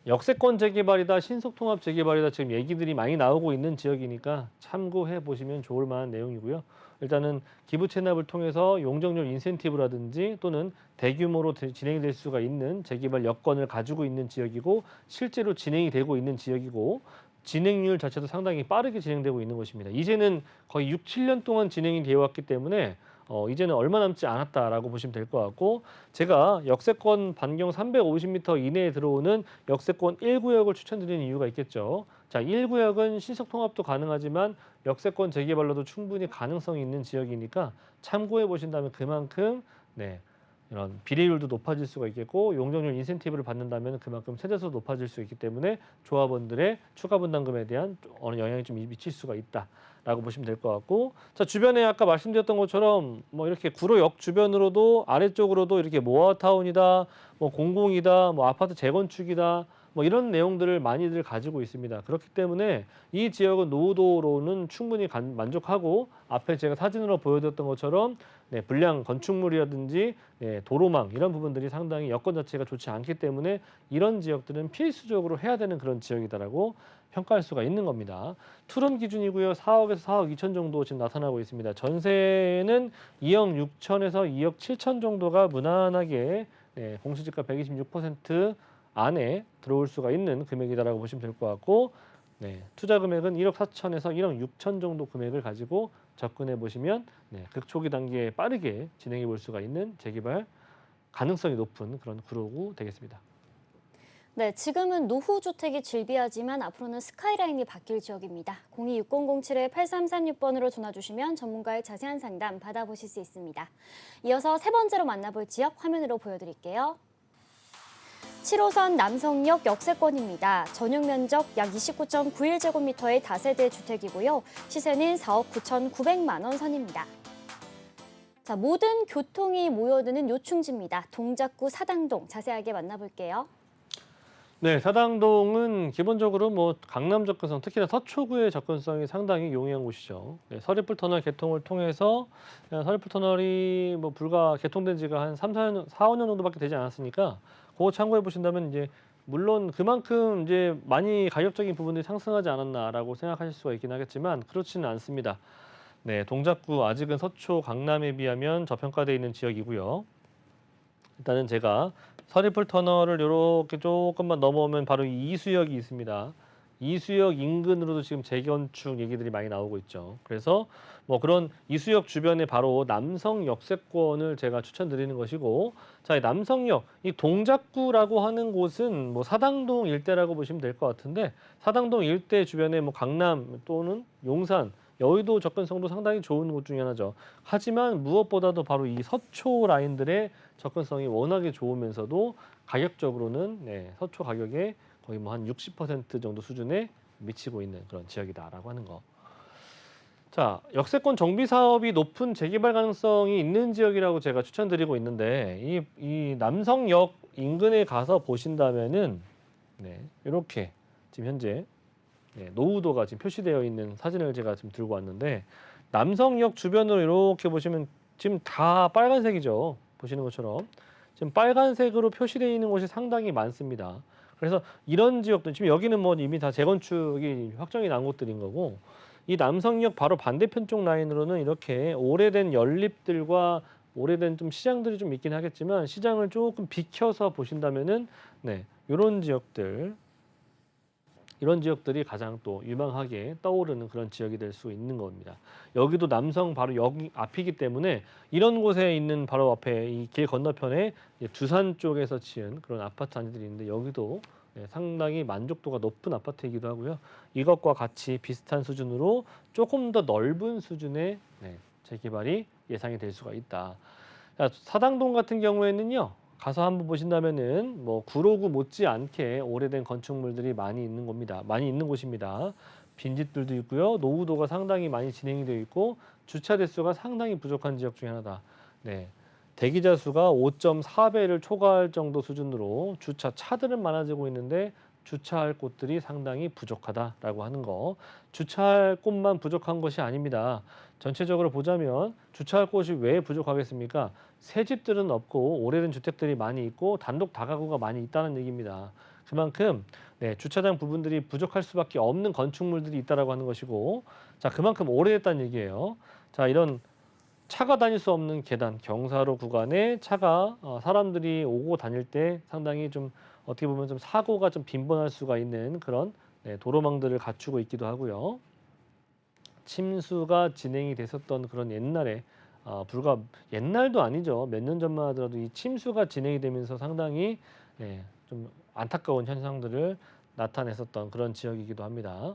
역세권 재개발이다, 신속통합 재개발이다 지금 얘기들이 많이 나오고 있는 지역이니까 참고해 보시면 좋을 만한 내용이고요. 일단은 기부 체납을 통해서 용적률 인센티브라든지 또는 대규모로 진행될 수가 있는 재개발 여건을 가지고 있는 지역이고 실제로 진행이 되고 있는 지역이고 진행률 자체도 상당히 빠르게 진행되고 있는 곳입니다. 이제는 거의 6, 7년 동안 진행이 되어 왔기 때문에 이제는 얼마 남지 않았다라고 보시면 될 것 같고 제가 역세권 반경 350m 이내에 들어오는 역세권 1구역을 추천드리는 이유가 있겠죠. 자, 1구역은 신속통합도 가능하지만 역세권 재개발로도 충분히 가능성이 있는 지역이니까 참고해 보신다면 그만큼 이런 비례율도 높아질 수가 있겠고 용적률 인센티브를 받는다면 그만큼 세대수도 높아질 수 있기 때문에 조합원들의 추가 분담금에 대한 어느 영향이 좀 미칠 수가 있다라고 보시면 될 것 같고 자 주변에 아까 말씀드렸던 것처럼 뭐 이렇게 구로역 주변으로도 아래쪽으로도 이렇게 모아타운이다 뭐 공공이다 뭐 아파트 재건축이다 뭐 이런 내용들을 많이들 가지고 있습니다. 그렇기 때문에 이 지역은 노후도로는 충분히 만족하고 앞에 제가 사진으로 보여드렸던 것처럼 불량 건축물이라든지 도로망 이런 부분들이 상당히 여건 자체가 좋지 않기 때문에 이런 지역들은 필수적으로 해야 되는 그런 지역이다라고 평가할 수가 있는 겁니다. 투룸 기준이고요. 4억에서 4억 2천 정도 지금 나타나고 있습니다. 전세는 2억 6천에서 2억 7천 정도가 무난하게 공시지가 126% 안에 들어올 수가 있는 금액이다라고 보시면 될 것 같고 투자 금액은 1억 4천에서 1억 6천 정도 금액을 가지고 접근해 보시면 극초기 단계에 빠르게 진행해 볼 수가 있는 재개발 가능성이 높은 그런 구로구 되겠습니다. 네, 지금은 노후주택이 즐비하지만 앞으로는 스카이라인이 바뀔 지역입니다. 026077-8336번으로 전화 주시면 전문가의 자세한 상담 받아보실 수 있습니다. 이어서 세 번째로 만나볼 지역 화면으로 보여드릴게요. 7호선 남성역 역세권입니다. 전용 면적 약 29.91제곱미터의 다세대 주택이고요. 시세는 4억 9,900만 원 선입니다. 자, 모든 교통이 모여드는 요충지입니다. 동작구 사당동 자세하게 만나볼게요. 네, 사당동은 기본적으로 뭐 강남 접근성, 특히나 서초구의 접근성이 상당히 용이한 곳이죠. 서리풀 터널 개통을 통해서 서리풀 터널이 뭐 불과 개통된 지가 한 3, 4년, 4, 5년 정도밖에 되지 않았으니까 그거 참고해 보신다면 이제 물론 그만큼 이제 많이 가격적인 부분들이 상승하지 않았나라고 생각하실 수가 있긴 하겠지만 그렇지는 않습니다. 동작구 아직은 서초, 강남에 비하면 저평가되어 있는 지역이고요. 일단은 제가 서리풀 터널을 이렇게 조금만 넘어오면 바로 이수역이 있습니다. 이수역 인근으로도 지금 재건축 얘기들이 많이 나오고 있죠. 그래서 뭐 그런 이수역 주변에 바로 남성 역세권을 제가 추천드리는 것이고, 자, 이 남성역, 이 동작구라고 하는 곳은 뭐 사당동 일대라고 보시면 될 것 같은데, 사당동 일대 주변에 뭐 강남 또는 용산, 여의도 접근성도 상당히 좋은 곳 중에 하나죠. 하지만 무엇보다도 바로 이 서초 라인들의 접근성이 워낙에 좋으면서도 가격적으로는 서초 가격에 거의 뭐 한 60% 정도 수준에 미치고 있는 그런 지역이다라고 하는 거. 자, 역세권 정비 사업이 높은 재개발 가능성이 있는 지역이라고 제가 추천드리고 있는데 이 남성역 인근에 가서 보신다면은 이렇게 지금 현재 노후도가 지금 표시되어 있는 사진을 제가 지금 들고 왔는데 남성역 주변으로 이렇게 보시면 지금 다 빨간색이죠. 보시는 것처럼 지금 빨간색으로 표시되어 있는 곳이 상당히 많습니다. 그래서 이런 지역들 지금 여기는 뭐 이미 다 재건축이 확정이 난 곳들인 거고 이 남성역 바로 반대편 쪽 라인으로는 이렇게 오래된 연립들과 오래된 좀 시장들이 좀 있긴 하겠지만 시장을 조금 비켜서 보신다면은 네, 이런 지역들이 가장 또 유망하게 떠오르는 그런 지역이 될 수 있는 겁니다. 여기도 남성 바로 여기 앞이기 때문에 이런 곳에 있는 바로 앞에 이 길 건너편에 두산 쪽에서 지은 그런 아파트 단지들이 있는데 여기도 네, 상당히 만족도가 높은 아파트이기도 하고요. 이것과 같이 비슷한 수준으로 조금 더 넓은 수준의 네, 재개발이 예상이 될 수가 있다. 자, 사당동 같은 경우에는요. 가서 한번 보신다면은 뭐 구로구 못지않게 오래된 건축물들이 많이 있는 겁니다. 많이 있는 곳입니다. 빈집들도 있고요. 노후도가 상당히 많이 진행이 되어 있고 주차 대수가 상당히 부족한 지역 중에 하나다. 네. 대기자 수가 5.4배를 초과할 정도 수준으로 주차 차들은 많아지고 있는데 주차할 곳들이 상당히 부족하다라고 하는 거. 주차할 곳만 부족한 것이 아닙니다. 전체적으로 보자면 주차할 곳이 왜 부족하겠습니까? 새 집들은 없고 오래된 주택들이 많이 있고 단독 다가구가 많이 있다는 얘기입니다. 그만큼 네, 주차장 부분들이 부족할 수밖에 없는 건축물들이 있다라고 하는 것이고, 자 그만큼 오래됐다는 얘기예요. 자 이런 차가 다닐 수 없는 계단, 경사로 구간에 차가 사람들이 오고 다닐 때 상당히 좀 어떻게 보면 좀 사고가 좀 빈번할 수가 있는 그런 네, 도로망들을 갖추고 있기도 하고요. 침수가 진행이 됐었던 그런 옛날에 불과 옛날도 아니죠. 몇 년 전만 하더라도 이 침수가 진행이 되면서 상당히 네, 좀 안타까운 현상들을 나타냈었던 그런 지역이기도 합니다.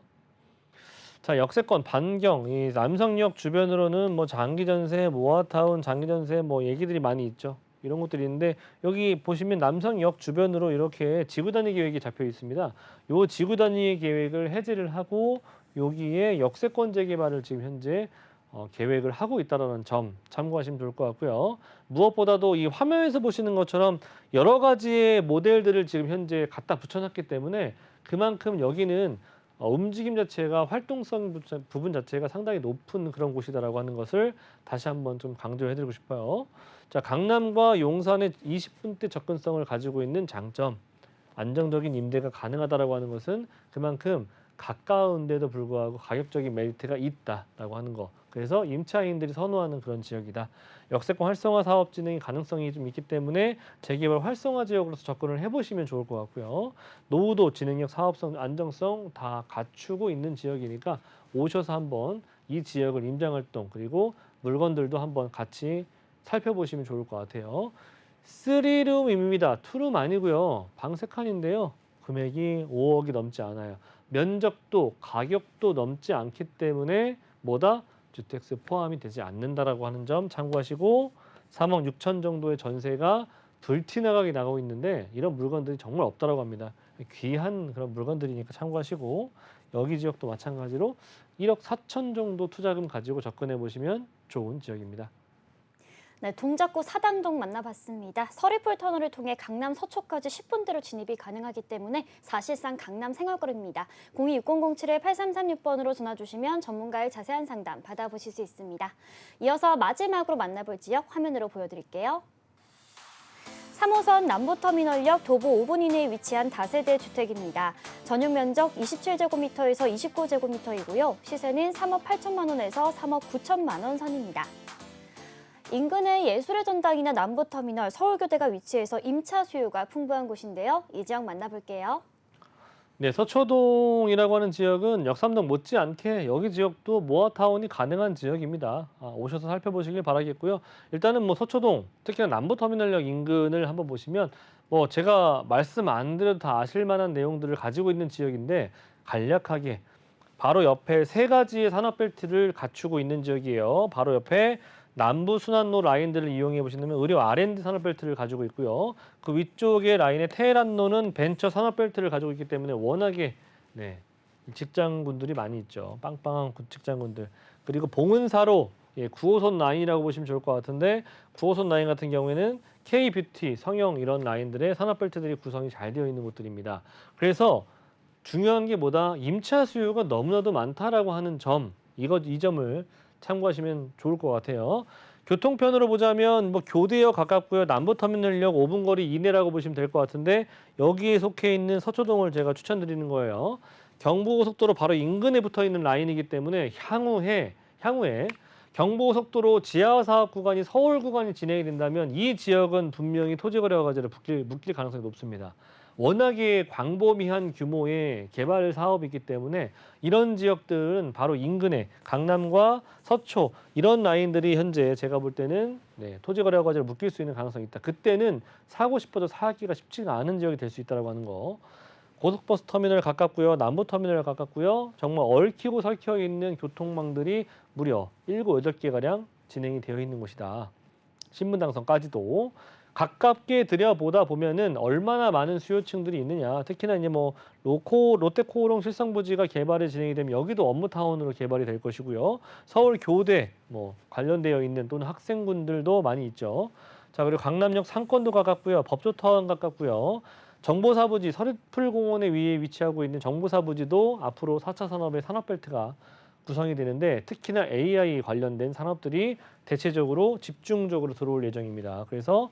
자, 역세권 반경, 이 남성역 주변으로는 뭐 장기전세, 모아타운, 장기전세 뭐 얘기들이 많이 있죠. 이런 것들이 있는데 여기 보시면 남성역 주변으로 이렇게 지구 단위 계획이 잡혀 있습니다. 요 지구 단위 계획을 해제를 하고 여기에 역세권 재개발을 지금 현재 계획을 하고 있다는 점 참고하시면 좋을 것 같고요. 무엇보다도 이 화면에서 보시는 것처럼 여러 가지의 모델들을 지금 현재 갖다 붙여놨기 때문에 그만큼 여기는 움직임 자체가 활동성 부분 자체가 상당히 높은 그런 곳이다라고 하는 것을 다시 한번 좀 강조해드리고 싶어요. 자, 강남과 용산의 20분대 접근성을 가지고 있는 장점, 안정적인 임대가 가능하다라고 하는 것은 그만큼 가까운데도 불구하고 가격적인 메리트가 있다라고 하는 거. 그래서 임차인들이 선호하는 그런 지역이다. 역세권 활성화 사업 진행 가능성이 좀 있기 때문에 재개발 활성화 지역으로서 접근을 해보시면 좋을 것 같고요. 노후도 진행력, 사업성, 안정성 다 갖추고 있는 지역이니까 오셔서 한번 이 지역을 임장활동 그리고 물건들도 한번 같이 살펴보시면 좋을 것 같아요. 3룸입니다. 2룸 아니고요. 방 3칸인데요. 금액이 5억이 넘지 않아요. 면적도 가격도 넘지 않기 때문에 뭐다? 주택수 포함이 되지 않는다라고 하는 점 참고하시고 3억 6천 정도의 전세가 불티나가게 나가고 있는데 이런 물건들이 정말 없다라고 합니다. 귀한 그런 물건들이니까 참고하시고 여기 지역도 마찬가지로 1억 4천 정도 투자금 가지고 접근해 보시면 좋은 지역입니다. 네, 동작구 사당동 만나봤습니다. 서리풀 터널을 통해 강남 서초까지 10분대로 진입이 가능하기 때문에 사실상 강남 생활거리입니다. 026007-8336번으로 전화 주시면 전문가의 자세한 상담 받아보실 수 있습니다. 이어서 마지막으로 만나볼 지역 화면으로 보여드릴게요. 3호선 남부터미널역 도보 5분 이내에 위치한 다세대 주택입니다. 전용 면적 27제곱미터에서 29제곱미터이고요. 시세는 3억 8천만 원에서 3억 9천만 원 선입니다. 인근의 예술의 전당이나 남부터미널, 서울교대가 위치해서 임차 수요가 풍부한 곳인데요. 이 지역 만나볼게요. 네, 서초동이라고 하는 지역은 역삼동 못지않게 여기 지역도 모아타운이 가능한 지역입니다. 오셔서 살펴보시길 바라겠고요. 일단은 뭐 서초동, 특히나 남부터미널역 인근을 한번 보시면 뭐 제가 말씀 안 드려도 다 아실 만한 내용들을 가지고 있는 지역인데 간략하게 바로 옆에 세 가지의 산업벨트를 갖추고 있는 지역이에요. 바로 옆에 남부 순환로 라인들을 이용해 보신다면 의료 R&D 산업벨트를 가지고 있고요. 그 위쪽의 라인의 테헤란로는 벤처 산업벨트를 가지고 있기 때문에 워낙에 네, 직장군들이 많이 있죠. 빵빵한 직장군들. 그리고 봉은사로 9호선 라인이라고 보시면 좋을 것 같은데 9호선 라인 같은 경우에는 K뷰티, 성형 이런 라인들의 산업벨트들이 구성이 잘 되어 있는 곳들입니다. 그래서 중요한 게 뭐다? 임차 수요가 너무나도 많다라고 하는 점, 이 점을 참고하시면 좋을 것 같아요. 교통편으로 보자면 뭐 교대역 가깝고요. 남부터미널역 5분 거리 이내라고 보시면 될 것 같은데 여기에 속해 있는 서초동을 제가 추천드리는 거예요. 경부고속도로 바로 인근에 붙어 있는 라인이기 때문에 향후에 경부고속도로 지하 사업 구간이 서울 구간이 진행이 된다면 이 지역은 분명히 토지거래 과제로 묶일 가능성이 높습니다. 워낙에 광범위한 규모의 개발 사업이기 때문에 이런 지역들은 바로 인근에 강남과 서초 이런 라인들이 현재 제가 볼 때는 토지거래 과제로 묶일 수 있는 가능성이 있다. 그때는 사고 싶어도 사기가 쉽지가 않은 지역이 될 수 있다고 하는 거. 고속버스 터미널 가깝고요. 남부터미널 가깝고요. 정말 얽히고 설켜 있는 교통망들이 무려 7, 8개가량 진행이 되어 있는 곳이다. 신분당선까지도. 가깝게 들여보다 보면은 얼마나 많은 수요층들이 있느냐. 특히나 이제 뭐 롯데코오롱 실성부지가 개발이 진행이 되면 여기도 업무타운으로 개발이 될 것이고요. 서울 교대 뭐 관련되어 있는 또는 학생분들도 많이 있죠. 자, 그리고 강남역 상권도 가깝고요. 법조타운 가깝고요. 정보사부지 서리풀공원에 위에 위치하고 있는 정보사부지도 앞으로 4차 산업의 산업벨트가 구성이 되는데 특히나 AI 관련된 산업들이 대체적으로 집중적으로 들어올 예정입니다. 그래서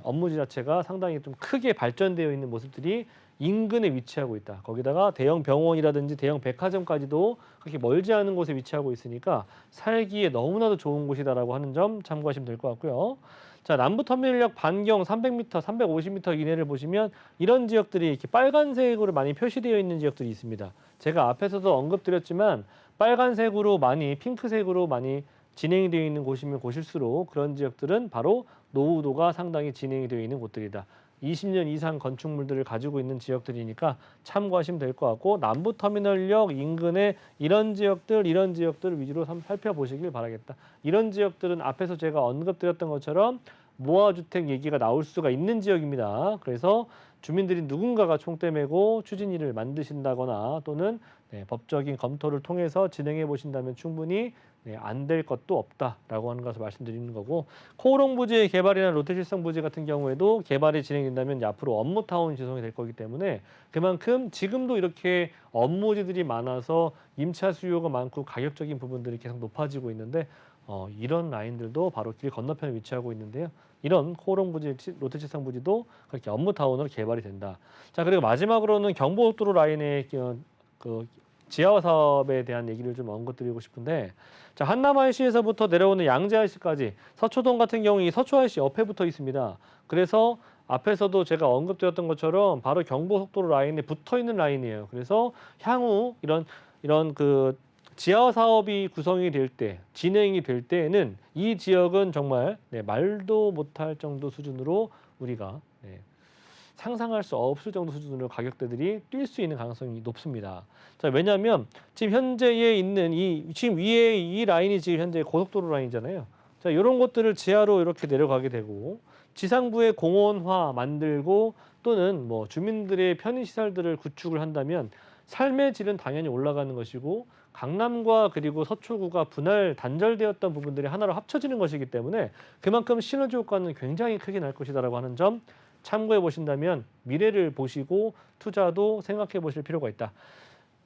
업무지 자체가 상당히 좀 크게 발전되어 있는 모습들이 인근에 위치하고 있다. 거기다가 대형 병원이라든지 대형 백화점까지도 그렇게 멀지 않은 곳에 위치하고 있으니까 살기에 너무나도 좋은 곳이다라고 하는 점 참고하시면 될 것 같고요. 자, 남부터미널역 반경 300m, 350m 이내를 보시면 이런 지역들이 이렇게 빨간색으로 많이 표시되어 있는 지역들이 있습니다. 제가 앞에서도 언급드렸지만 빨간색으로 많이 핑크색으로 많이 진행이 되어 있는 곳이면 곳일수록 그런 지역들은 바로 노후도가 상당히 진행이 되어 있는 곳들이다. 20년 이상 건축물들을 가지고 있는 지역들이니까 참고하시면 될 것 같고 남부터미널역 인근의 이런 지역들 위주로 한번 살펴보시길 바라겠다. 이런 지역들은 앞에서 제가 언급드렸던 것처럼 모아주택 얘기가 나올 수가 있는 지역입니다. 그래서 주민들이 누군가가 총대 메고 추진위를 만드신다거나 또는 법적인 검토를 통해서 진행해 보신다면 충분히 안 될 것도 없다라고 하는 것을 말씀드리는 거고 코오롱 부지의 개발이나 롯데실성 부지 같은 경우에도 개발이 진행된다면 이제 앞으로 업무타운이 조성이 될 거기 때문에 그만큼 지금도 이렇게 업무지들이 많아서 임차 수요가 많고 가격적인 부분들이 계속 높아지고 있는데 이런 라인들도 바로 길 건너편에 위치하고 있는데요. 이런 코오롱 부지, 롯데실성 부지도 그렇게 업무타운으로 개발이 된다. 자, 그리고 마지막으로는 경부고속도로 라인의 그 지하 사업에 대한 얘기를 좀 언급드리고 싶은데 자, 한남 IC에서부터 내려오는 양재 IC까지 서초동 같은 경우 이 서초 IC 옆에 붙어 있습니다. 그래서 앞에서도 제가 언급드렸던 것처럼 바로 경부고속도로 라인에 붙어 있는 라인이에요. 그래서 향후 이런 그 지하 사업이 구성이 될 때, 진행이 될 때에는 이 지역은 정말 말도 못할 정도 수준으로 우리가 상상할 수 없을 정도 수준으로 가격대들이 뛸 수 있는 가능성이 높습니다. 자, 왜냐하면 지금 현재에 있는 지금 위에 이 라인이 지금 현재 고속도로 라인이잖아요. 자, 이런 것들을 지하로 이렇게 내려가게 되고 지상부에 공원화 만들고 또는 뭐 주민들의 편의 시설들을 구축을 한다면 삶의 질은 당연히 올라가는 것이고 강남과 그리고 서초구가 단절되었던 부분들이 하나로 합쳐지는 것이기 때문에 그만큼 시너지 효과는 굉장히 크게 날 것이다라고 하는 점 참고해 보신다면 미래를 보시고 투자도 생각해 보실 필요가 있다.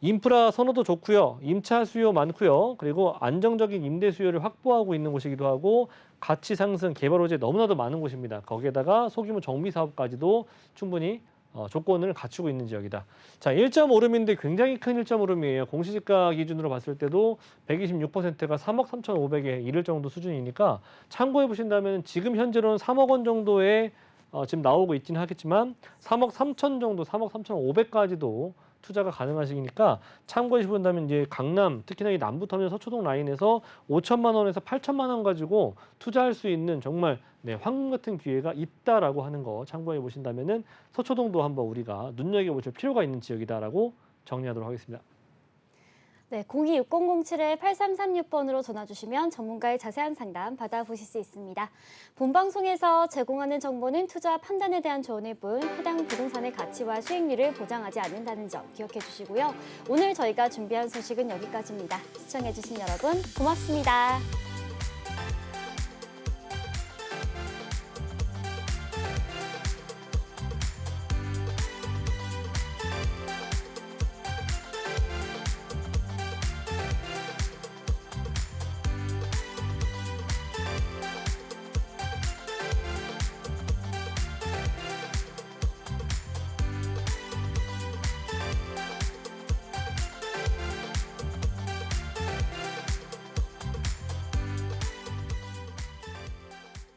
인프라 선호도 좋고요. 임차 수요 많고요. 그리고 안정적인 임대 수요를 확보하고 있는 곳이기도 하고 가치 상승, 개발 호재 너무나도 많은 곳입니다. 거기에다가 소규모 정비 사업까지도 충분히 조건을 갖추고 있는 지역이다. 자, 1.5룸인데 굉장히 큰 1.5룸이에요. 공시지가 기준으로 봤을 때도 126%가 3억 3,500에 이를 정도 수준이니까 참고해 보신다면 지금 현재로는 3억 원 정도의 지금 나오고 있지는 하겠지만 3억 3천 정도, 3억 3,500까지도 투자가 가능하시니까 참고해 본다면 이제 강남, 특히나 이 남부터미널 서초동 라인에서 5천만 원에서 8천만 원 가지고 투자할 수 있는 정말 황금 같은 기회가 있다라고 하는 거 참고해 보신다면은 서초동도 한번 우리가 눈여겨보실 필요가 있는 지역이다라고 정리하도록 하겠습니다. 네, 026007-8336번으로 전화 주시면 전문가의 자세한 상담 받아보실 수 있습니다. 본 방송에서 제공하는 정보는 투자 판단에 대한 조언일 뿐 해당 부동산의 가치와 수익률을 보장하지 않는다는 점 기억해 주시고요. 오늘 저희가 준비한 소식은 여기까지입니다. 시청해 주신 여러분 고맙습니다.